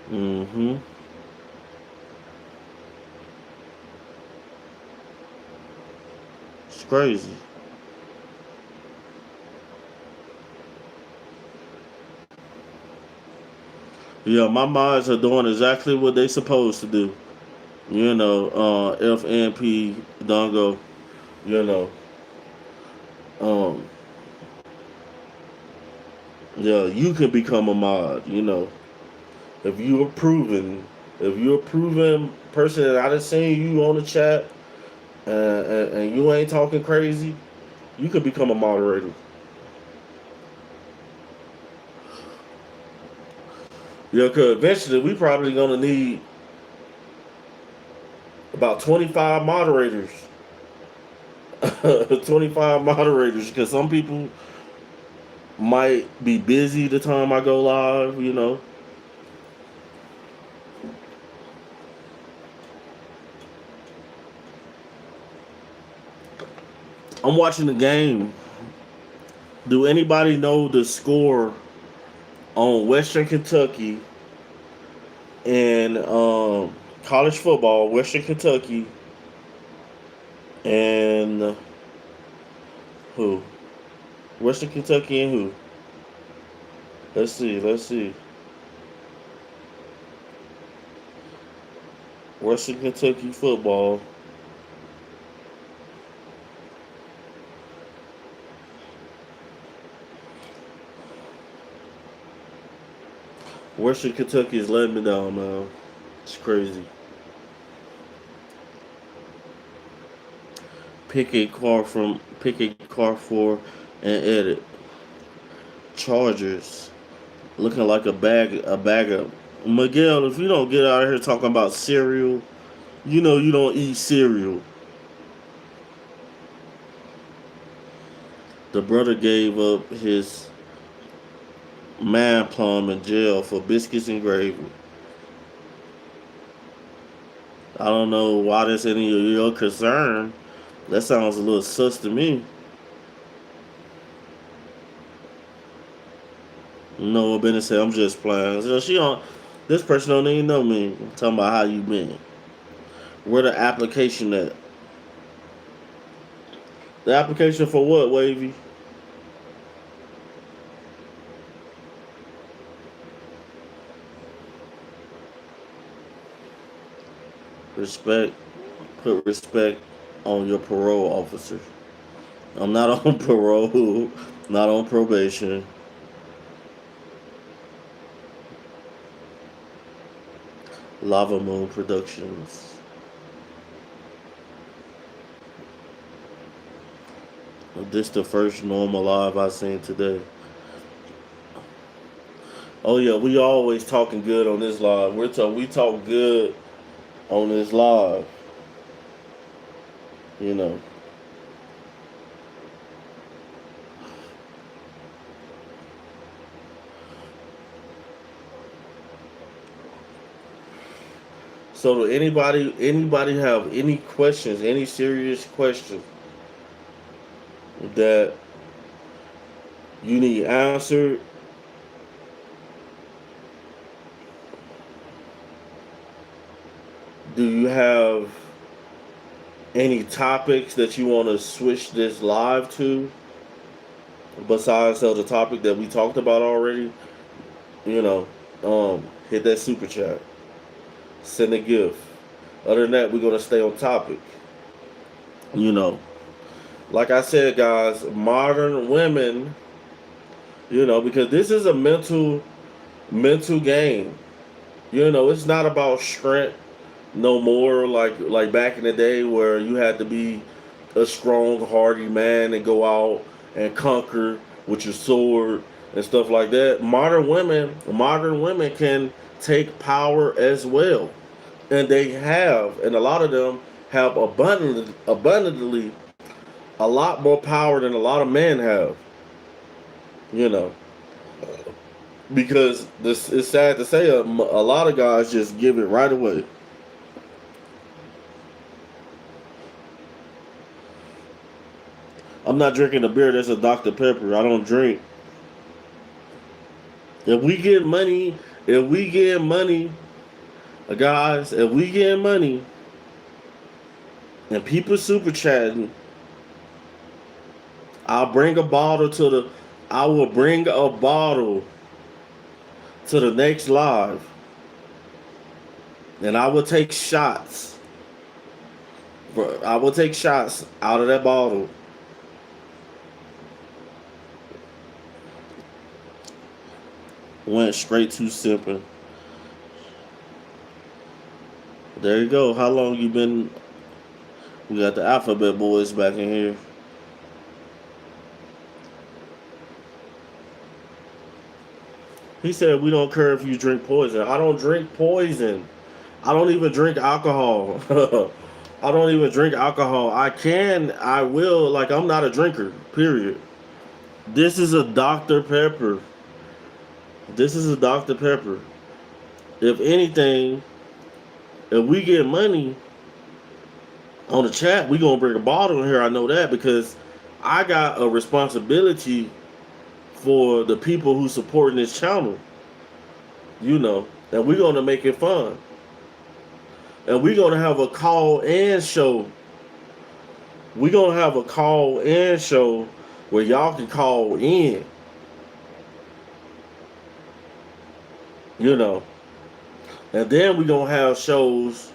Hmm. It's crazy. Yeah, my minds are doing exactly what they supposed to do. FNP Dongo. You know, um, yeah, you can become a mod. If you're proven, if you're a proven person that I done seen you on the chat, and you ain't talking crazy, you could become a moderator. Yeah, cause eventually we probably gonna need about 25 moderators. 25 moderators, because some people might be busy the time I go live. I'm watching the game. Do anybody know the score on Western Kentucky and college football? Western Kentucky and who? Western Kentucky and who? Let's see. Let's see. Western Kentucky football. Western Kentucky is letting me down, man. It's crazy. Pick a car for and edit. Chargers looking like a bag of Miguel. If you don't get out of here talking about cereal, you don't eat cereal. The brother gave up his man plum in jail for biscuits and gravy. I don't know why that's any of your concern. That sounds a little sus to me. No, Bennett said, I'm just playing. So she don't. This person don't even know me. I'm talking about how you been. Where the application at? The application for what, Wavy? Respect. Put respect on your parole officer. I'm not on parole. Not on probation. Lava Moon Productions. This the first normal live I seen today. Oh yeah, we always talking good on this live. We talk good on this live. You know. So do anybody have any questions, any serious questions that you need answered? Do you have any topics that you want to switch this live to besides the topic that we talked about already? You know, hit that super chat, send a gift. Other than that, we're gonna stay on topic. You know, like I said, guys, modern women. Because this is a mental game. It's not about strength no more like back in the day where you had to be a strong, hardy man and go out and conquer with your sword and stuff like that. Modern women can take power as well, and they have, and a lot of them have abundantly a lot more power than a lot of men have. You know, because this is sad to say, a lot of guys just give it right away. I'm not drinking a beer that's a Dr. Pepper. I don't drink. If we get money, if we get money, guys, if we get money and people super chatting, I'll bring a bottle to the. I will bring a bottle to the next live, and I will take shots. I will take shots out of that bottle. Went straight to sipping. There you go. How long you been? We got the Alphabet Boys back in here. He said we don't care if you drink poison. I don't drink poison. I don't even drink alcohol. I don't even drink alcohol. I will. Like, I'm not a drinker. Period. This is a Dr. Pepper. This is a Dr. Pepper. If anything, if we get money on the chat, we gonna bring a bottle in here. I know that because I got a responsibility for the people who supporting this channel. You know, and we're gonna make it fun. And we're gonna have a call and show. We're gonna have a call and show where y'all can call in. You know. And then we're gonna have shows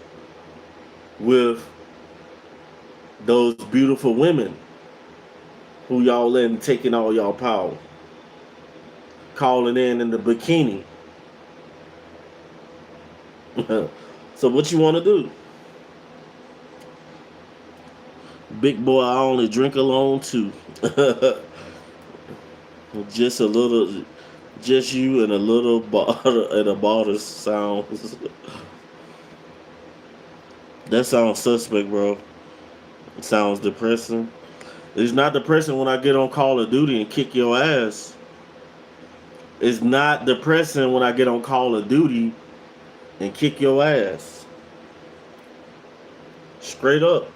with those beautiful women who y'all letting taking all y'all power. Calling in the bikini. So what you want to do? Big boy, I only drink alone too. Just a little, just you and a little bottle and a bottle sounds. That sounds suspect, bro. It sounds depressing. It's not depressing when I get on Call of Duty and kick your ass. It's not depressing when I get on Call of Duty and kick your ass. Straight up.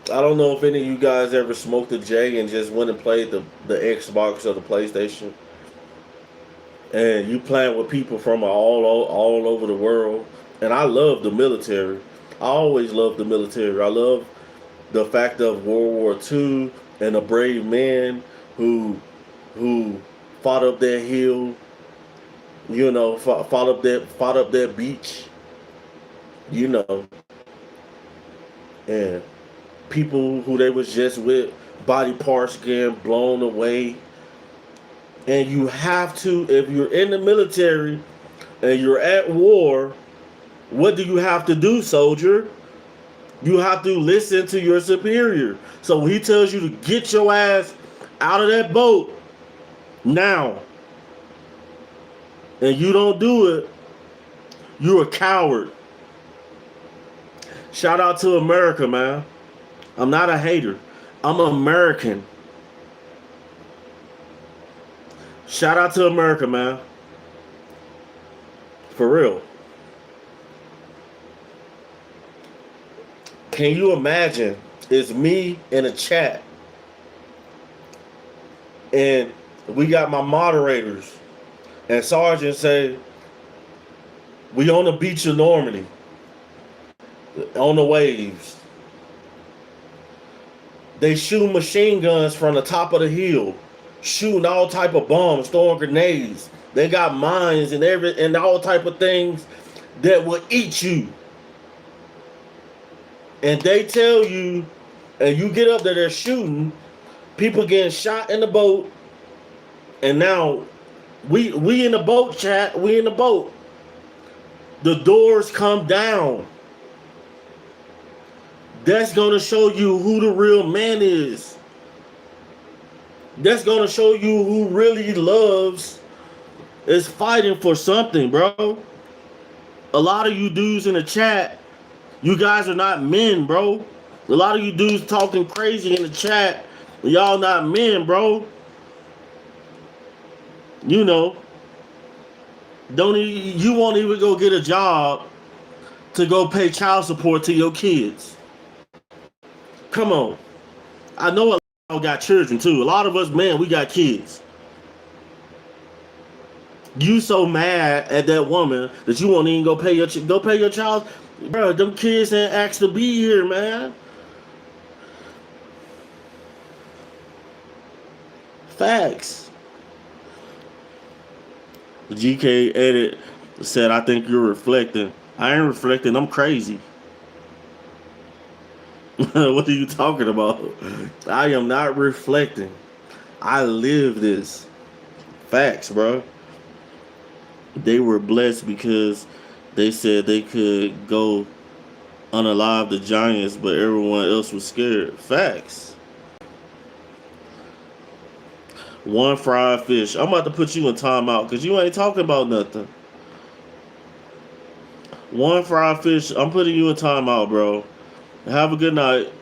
I don't know if any of you guys ever smoked a J and just went and played the Xbox or the PlayStation. And you playing with people from all over the world. And I love the military. I always loved the military. I love the fact of World War II and the brave men who fought up that hill, you know, fought up that beach, you know, and people who they was just with, body parts getting blown away. And you have to, if you're in the military and you're at war, what do you have to do, soldier? You have to listen to your superior. So he tells you to get your ass out of that boat now, and you don't do it, you're a coward. Shout out to America, man. I'm not a hater. I'm an American. Shout out to America, man. For real. Can you imagine? It's me in a chat, and we got my moderators, and Sergeant say, we on the beach of Normandy, on the waves. They shoot machine guns from the top of the hill, shooting all type of bombs, throwing grenades. They got mines and all type of things that will eat you. And they tell you, and you get up there, they're shooting, people getting shot in the boat, and now we in the boat, chat, we in the boat. The doors come down. That's gonna show you who the real man is. That's gonna show you who really loves is fighting for something, bro. A lot of you dudes in the chat, you guys are not men, bro. A lot of you dudes talking crazy in the chat, y'all not men, bro. You know, you won't even go get a job to go pay child support to your kids. Come on. I know a lot of y'all got children too. A lot of us, man, we got kids. You so mad at that woman that you won't even go pay your child. Bro, them kids ain't asked to be here, man. Facts. GK edit said, I think you're reflecting. I ain't reflecting, I'm crazy. What are you talking about? I am not reflecting. I live this. Facts, bro. They were blessed because they said they could go unalive the Giants, but everyone else was scared. Facts. One fried fish. I'm about to put you in timeout because you ain't talking about nothing. One fried fish. I'm putting you in timeout, bro. Have a good night.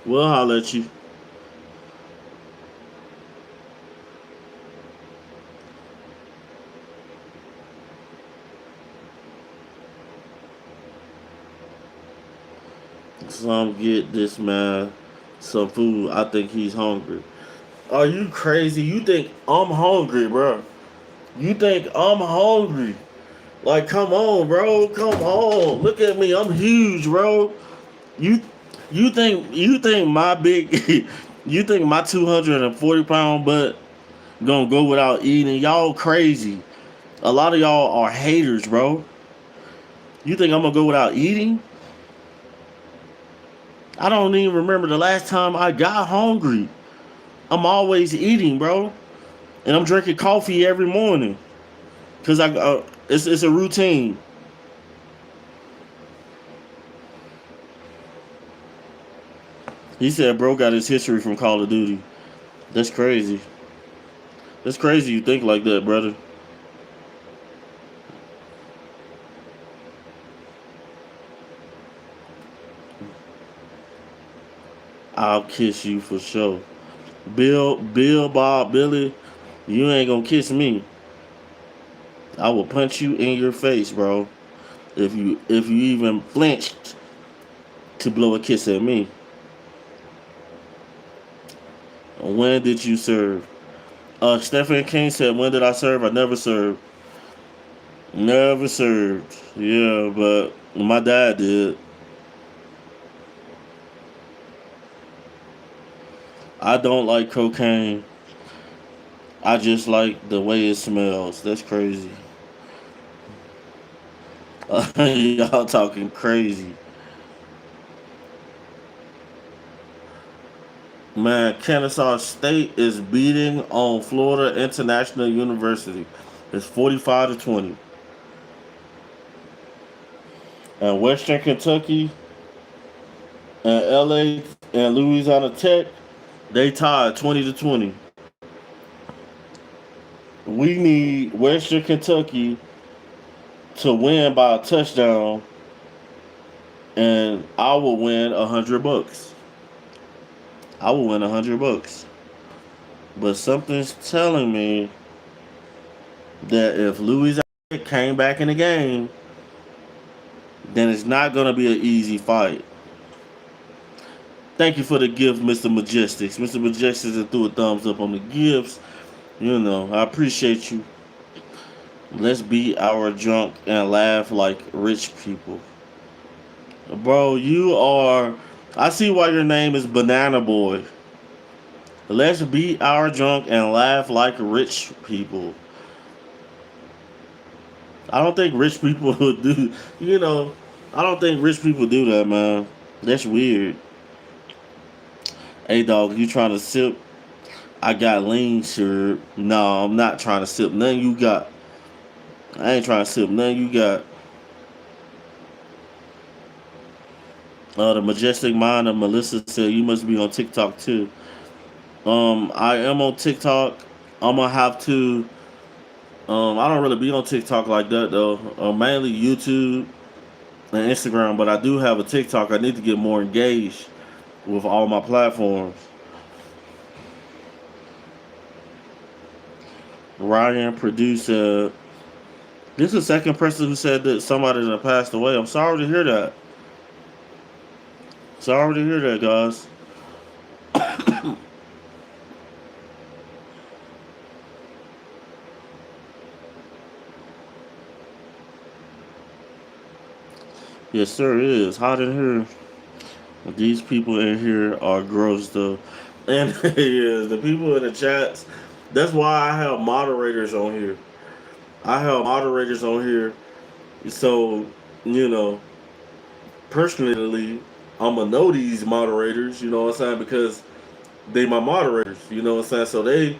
We'll holler at you. Some get this man some food. I think he's hungry. Are you crazy? You think I'm hungry, bro? You think I'm hungry? Like, come on, bro. Come on. Look at me. I'm huge, bro. You you think my big you think my 240-pound butt gonna go without eating? Y'all crazy. A lot of y'all are haters, bro. You think I'm gonna go without eating? I don't even remember the last time I got hungry. I'm always eating, bro, and I'm drinking coffee every morning because it's a routine. He said, "Bro, got his history from Call of Duty." That's crazy. That's crazy. You think like that, brother? I'll kiss you for sure. Bill, Bob, Billy, you ain't gonna kiss me. I will punch you in your face, bro. If you even flinched to blow a kiss at me. When did you serve? Stephen King said, "When did I serve? I never served. Never served. Yeah, but my dad did. I don't like cocaine. I just like the way it smells. That's crazy. Y'all talking crazy. Man, Kennesaw State is beating on Florida International University. It's 45-20. And Western Kentucky and LA and Louisiana Tech, they tied 20-20. We need Western Kentucky to win by a touchdown, and I will win $100. I will win $100. But something's telling me that if Louisiana came back in the game, then it's not gonna be an easy fight. Thank you for the gift, Mr. Majestics. Mr. Majestics that threw a thumbs up on the gifts. You know, I appreciate you. Let's beat our drunk and laugh like rich people. Bro, you are. I see why your name is Banana Boy. Let's beat our drunk and laugh like rich people. I don't think rich people do. You know, I don't think rich people do that, man. That's weird. Hey, dog, you trying to sip? I got lean, sure. No, I'm not trying to sip nothing you got. I ain't trying to sip nothing you got. The majestic mind of Melissa said you must be on TikTok too. I am on TikTok. I'm gonna have to. I don't really be on TikTok like that though. Mainly YouTube and Instagram, but I do have a TikTok. I need to get more engaged with all my platforms. Ryan produced. This is the second person who said that somebody that passed away. I'm sorry to hear that. Sorry to hear that, guys. Yes, sir. It is hot in here. These people in here are gross though, and yeah, the people in the chats. That's why I have moderators on here. I have moderators on here, so you know, personally, I'm gonna know these moderators. You know what I'm saying? Because they my moderators. You know what I'm saying? So they,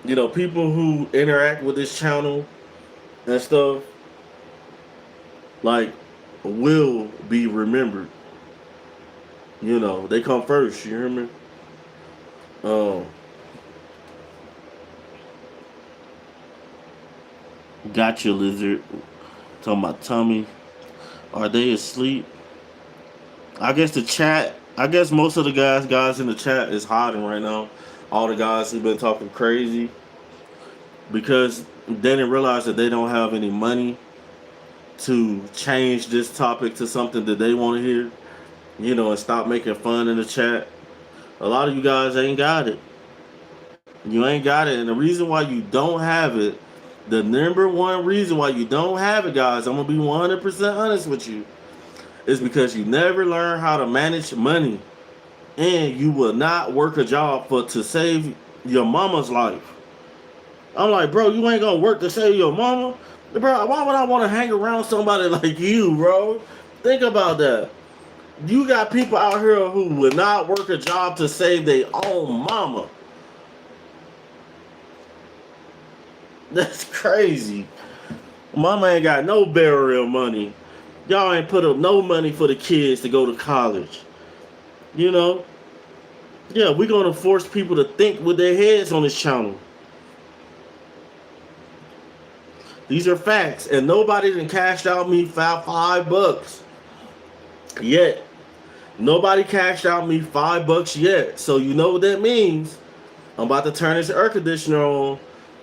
people who interact with this channel and stuff like will be remembered. They come first. You hear me? Um, Gotcha, lizard. Talking about tummy. Are they asleep? I guess the chat. I guess most of the guys in the chat is hiding right now. All the guys who've been talking crazy because they didn't realize that they don't have any money to change this topic to something that they want to hear. And stop making fun in the chat. A lot of you guys ain't got it. You ain't got it, and the reason why you don't have it, the number one reason why you don't have it, guys, I'm gonna be 100% honest with you, is because you never learn how to manage money, and you will not work a job for to save your mama's life. I'm like, bro, you ain't gonna work to save your mama, bro. Why would I want to hang around somebody like you, bro? Think about that. You got people out here who will not work a job to save their own mama. That's crazy. Mama ain't got no burial money. Y'all ain't put up no money for the kids to go to college. You know? Yeah, we're gonna force people to think with their heads on this channel. These are facts, and nobody done cashed out me $5 yet. Nobody cashed out me $5 yet. So you know what that means? I'm about to turn this air conditioner on,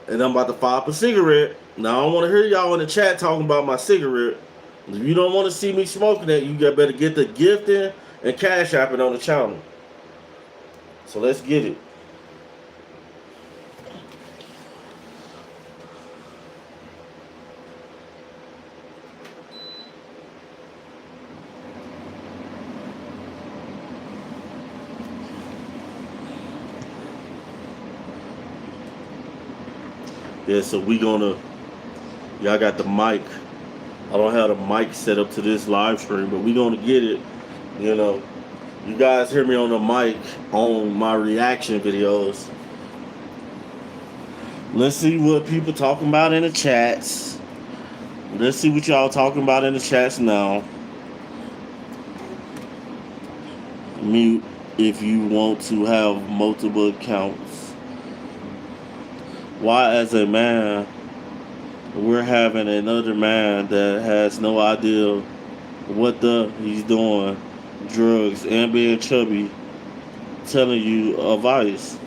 and I'm about to fire up a cigarette. Now I don't want to hear y'all in the chat talking about my cigarette. If you don't want to see me smoking that, you better get the gifting and cash apping on the channel. So let's get it. Yeah, so y'all got the mic. I don't have the mic set up to this live stream, but we gonna get it. You guys hear me on the mic on my reaction videos. Let's see what people talking about in the chats. Let's see what y'all talking about in the chats now. Mute if you want to have multiple accounts. Why, as a man, we're having another man that has no idea what he's doing, drugs and being chubby, telling you advice.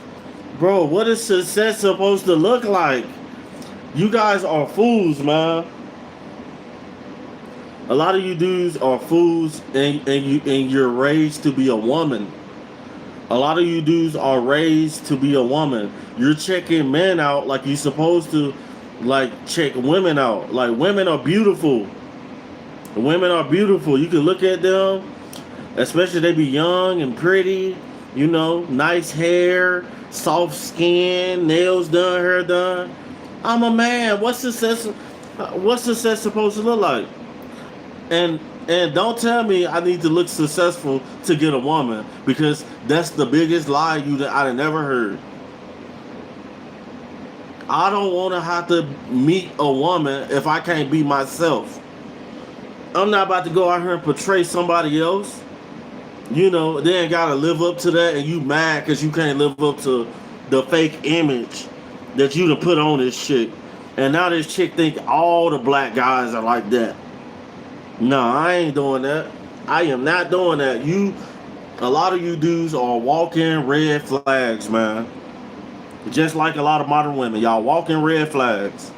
Bro, what is success supposed to look like? You guys are fools, man. A lot of you dudes are fools, and you're raised to be a woman. A lot of you dudes are raised to be a woman. You're checking men out like you're supposed to, like, check women out. Like, women are beautiful. Women are beautiful. You can look at them, especially they be young and pretty, nice hair, soft skin, nails done, hair done. I'm a man. What's success supposed to look like? And don't tell me I need to look successful to get a woman, because that's the biggest lie I've never heard. I don't want to have to meet a woman if I can't be myself. I'm not about to go out here and portray somebody else. You know, they ain't gotta live up to that, and you mad because you can't live up to the fake image that you done put on this chick. And now this chick think all the black guys are like that. No, I ain't doing that. I am not doing that. A lot of you dudes are walking red flags, man. Just like a lot of modern women, y'all walking red flags.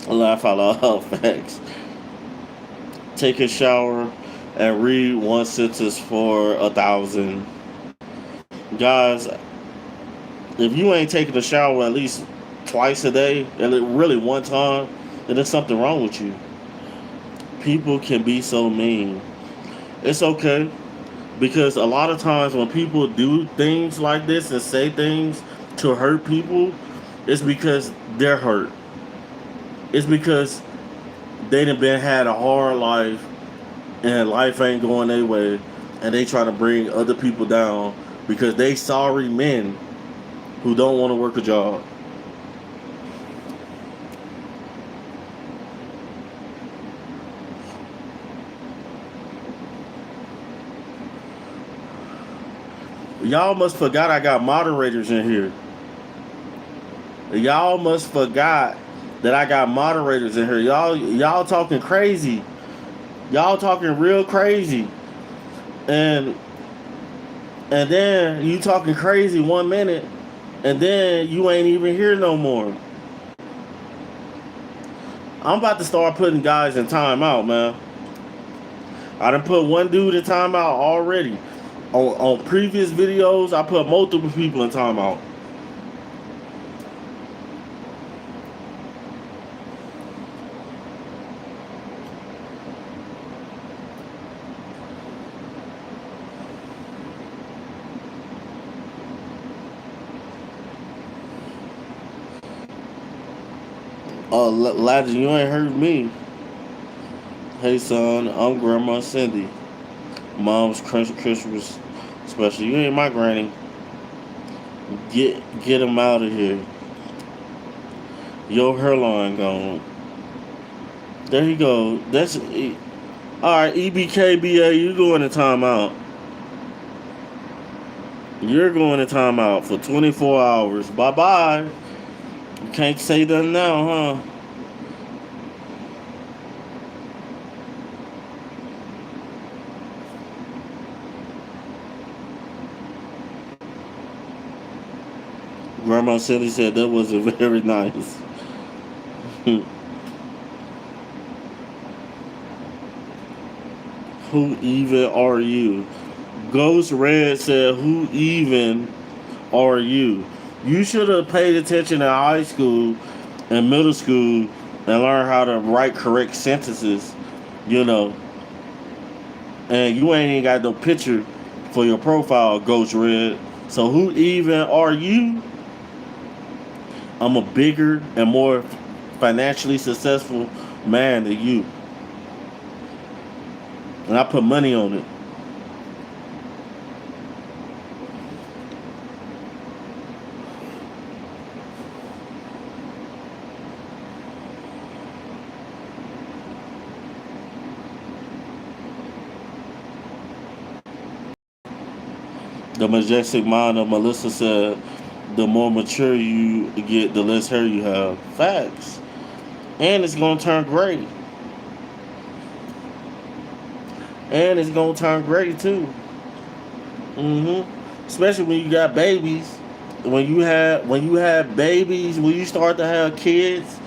Laugh out loud. Facts. Take a shower and read one sentence for 1,000. Guys, if you ain't taking a shower at least twice a day, and really one time, then there's something wrong with you. People can be so mean. It's okay, because a lot of times when people do things like this and say things to hurt people, it's because they're hurt. It's because they done been had a hard life and life ain't going their way, and they trying to bring other people down because they sorry men who don't want to work a job. Y'all must forgot I got moderators in here. Y'all must forgot that I got moderators in here. Y'all talking crazy. Y'all talking real crazy. And then you talking crazy 1 minute, and then you ain't even here no more. I'm about to start putting guys in timeout, man. I done put one dude in timeout already. On previous videos, I put multiple people in timeout. Oh, Legend, you ain't heard me. Hey, son, I'm Grandma Cindy. Mom's Christmas special. You ain't my granny. Get him out of here. Your hairline gone. There you go. That's all right. EBKBA, you going to timeout. You're going to timeout for 24 hours. Bye bye. You can't say that now, huh? Grandma Cindy said that wasn't very nice. Who even are you? Ghost Red said, who even are you? You should have paid attention in high school and middle school and learned how to write correct sentences, you know. And you ain't even got no picture for your profile, Ghost Red. So who even are you? I'm a bigger and more financially successful man than you. And I put money on it. The majestic mind of Melissa said, the more mature you get, the less hair you have. Facts. And it's going to turn gray. And it's going to turn gray too. Especially when you got babies. When you have babies, when you start to have kids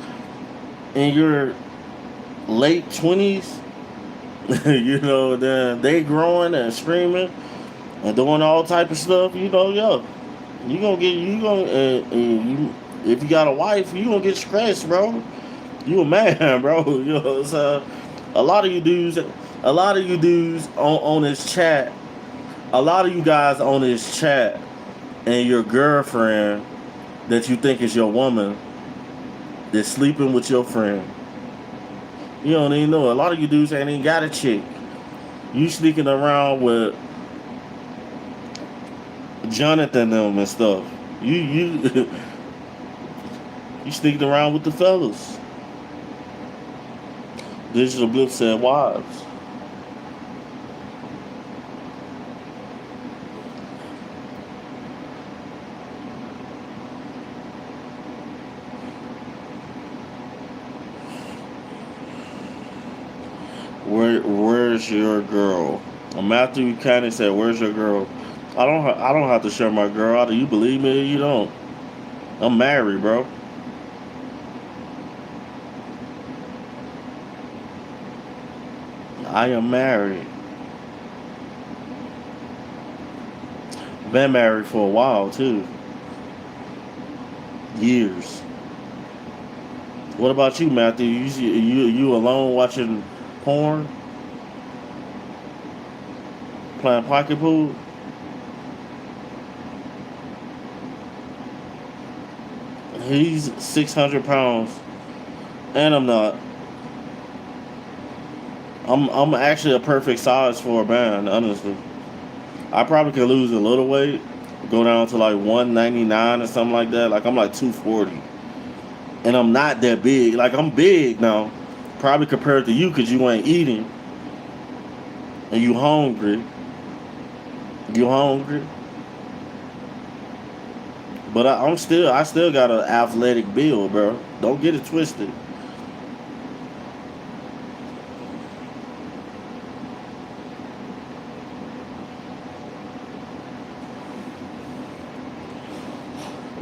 in your late 20s, you know, then they growing and screaming and doing all type of stuff, you know, yo. If you got a wife, you gonna get stressed, bro. You a man, bro. You know, so a lot of you dudes on this chat, a lot of you guys on this chat, and your girlfriend that you think is your woman, that's sleeping with your friend. You don't even know. A lot of you dudes ain't even got a chick. You sneaking around with Jonathan them and stuff. You you sneaking around with the fellas. Digital Blip said wives. Where's your girl? Matthew Cannon said, "Where's your girl?" I don't have to share my girl. Do you believe me or you don't? I'm married, bro. I am married. Been married for a while too. Years. What about you, Matthew? You alone watching porn, playing pocket pool? He's 600 pounds, and I'm not. I'm actually a perfect size for a man, honestly. I probably could lose a little weight, go down to like 199 or something like that. Like I'm like 240, and I'm not that big. Like I'm big now, probably compared to you, cause you ain't eating and you hungry. You hungry, but I still got an athletic build, bro. Don't get it twisted.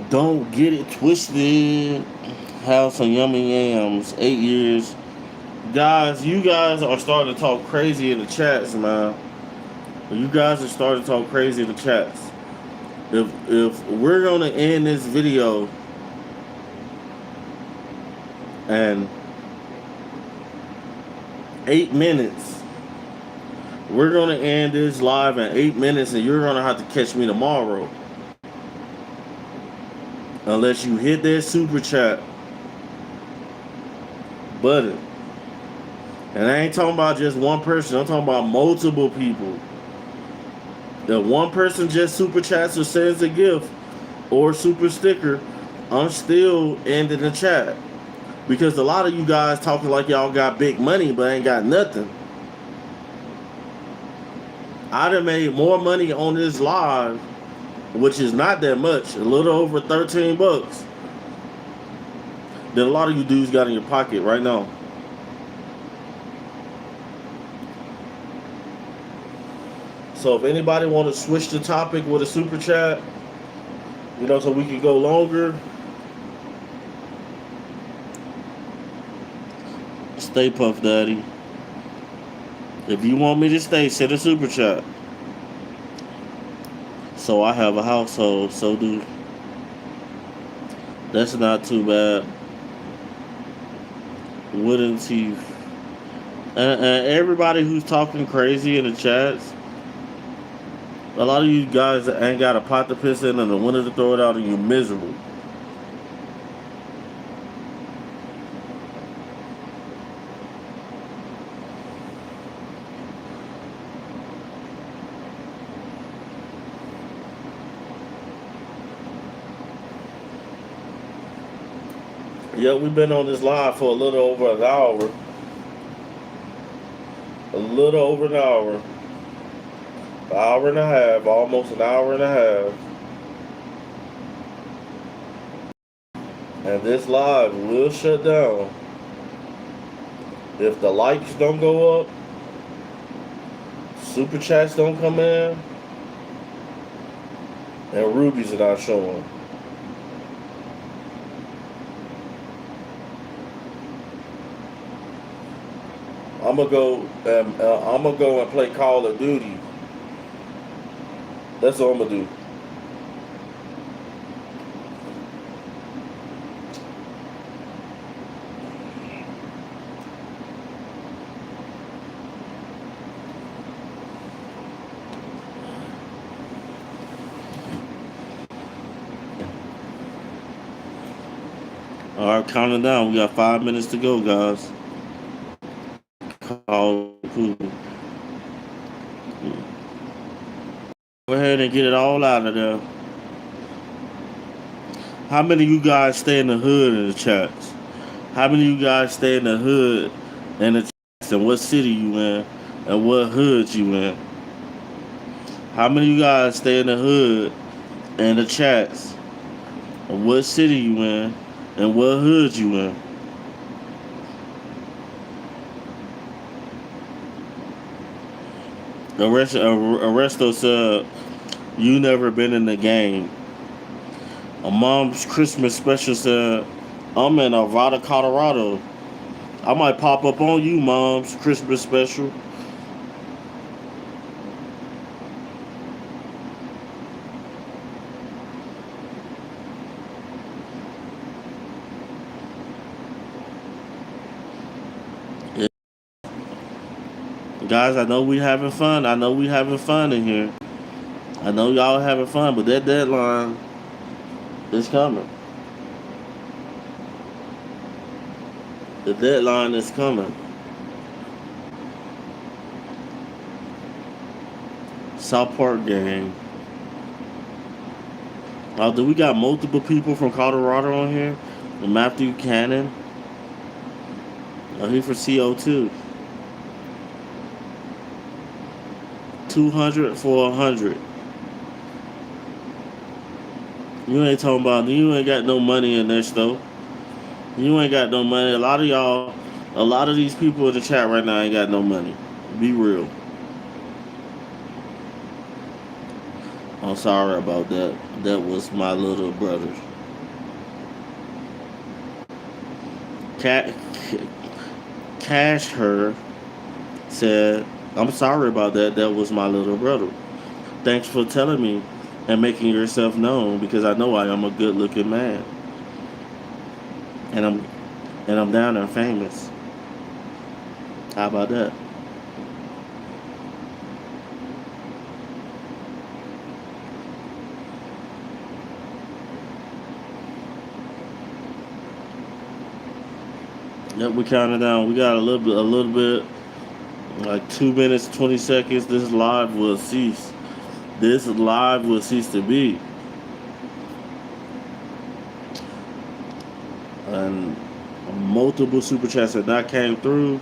Don't get it twisted. Have some yummy yams. 8 years. Guys, you guys are starting to talk crazy in the chats, man. You guys are starting to talk crazy in the chats. If we're gonna end this video and 8 minutes, we're gonna end this live in 8 minutes, and you're gonna have to catch me tomorrow. Unless you hit that super chat button. And I ain't talking about just one person, I'm talking about multiple people. If one person just super chats or sends a gift or super sticker, I'm still ending the chat. Because a lot of you guys talking like y'all got big money but ain't got nothing. I done made more money on this live, which is not that much, a little over 13 bucks, than a lot of you dudes got in your pocket right now. So if anybody want to switch the topic with a super chat, so we can go longer, stay Puff Daddy. If you want me to stay, send a super chat. So I have a household, so do. That's not too bad. Wooden teeth. And everybody who's talking crazy in the chats, a lot of you guys ain't got a pot to piss in and a window to throw it out, and you're miserable. Yeah, we've been on this live for a little over an hour. A little over an hour. An hour and a half, almost an hour and a half. And this live will shut down if the likes don't go up, super chats don't come in, and rubies are not showing. I'm gonna go and play Call of Duty. That's what I'm gonna do. All right, counting down. We got 5 minutes to go, guys. Call cool. ahead and get it all out of there. How many of you guys stay in the hood in the chats? How many of you guys stay in the hood in the chats, and what city you in and what hood you in? How many of you guys stay in the hood in the chats and what city you in and what hood you in? Arresto said, you never been in the game. A mom's Christmas special said, I'm in Arvada, Colorado. I might pop up on you, mom's Christmas special. Yeah. Guys, I know we having fun. I know we having fun in here. I know y'all having fun, but that deadline is coming. The deadline is coming. South Park game. Do we got multiple people from Colorado on here? Matthew Cannon. He for CO2. 200 for 100. You ain't talking about, you ain't got no money in this though. You ain't got no money. A lot of these people in the chat right now ain't got no money. Be real. I'm sorry about that. That was my little brother. Cash her said, I'm sorry about that. That was my little brother. Thanks for telling me and making yourself known, because I know I am a good looking man. And I'm down there famous. How about that? Yep, we counted down. We got a little bit, like 2 minutes, 20 seconds. This live will cease. This live will cease to be. And multiple super chats that not came through.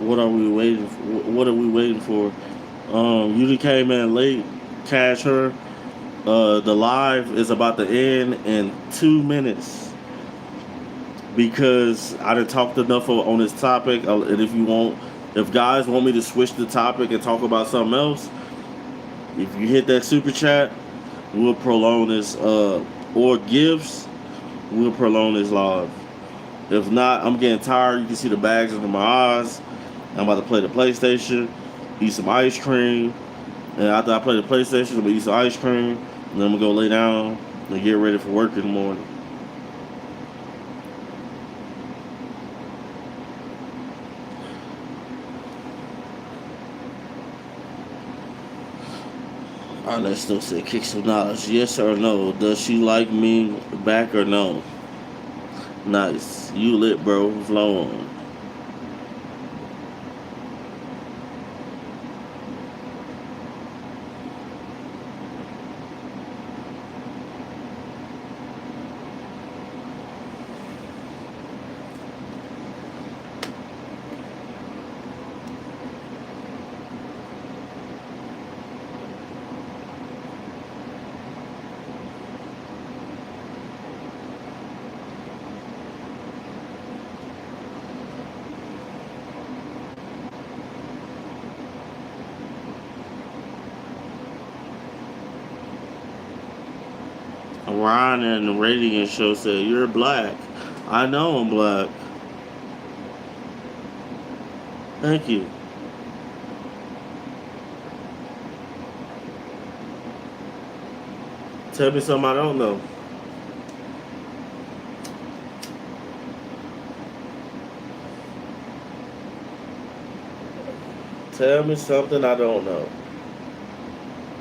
What are we waiting for? What are we waiting for? You came in late. Cash her. The live is about to end in 2 minutes, because I done talked enough on this topic. And if guys want me to switch the topic and talk about something else, if you hit that super chat, we'll prolong this. Or gifts, we'll prolong this live. If not, I'm getting tired. You can see the bags under my eyes. I'm about to play the PlayStation, eat some ice cream. And after I play the PlayStation, I'm going to eat some ice cream. And then I'm going to go lay down and get ready for work in the morning. Let's still say kick some knowledge. Yes or no? Does she like me back or no? Nice. You lit, bro. Flow on. Ryan and the Radiant Show said, you're black. I know I'm black. Thank you. Tell me something I don't know. Tell me something I don't know.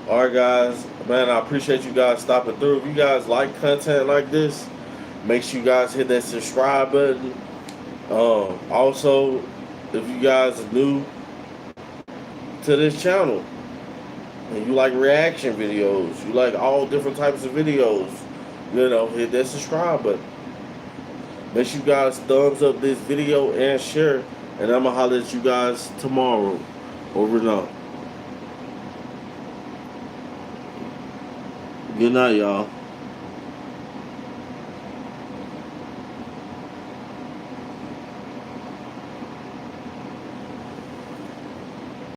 Alright guys, man, I appreciate you guys stopping through. If you guys like content like this, make sure you guys hit that subscribe button. Also, if you guys are new to this channel and you like reaction videos, you like all different types of videos, hit that subscribe button. Make sure you guys thumbs up this video and share. And I'm going to holler at you guys tomorrow. Over and out. Good night, y'all.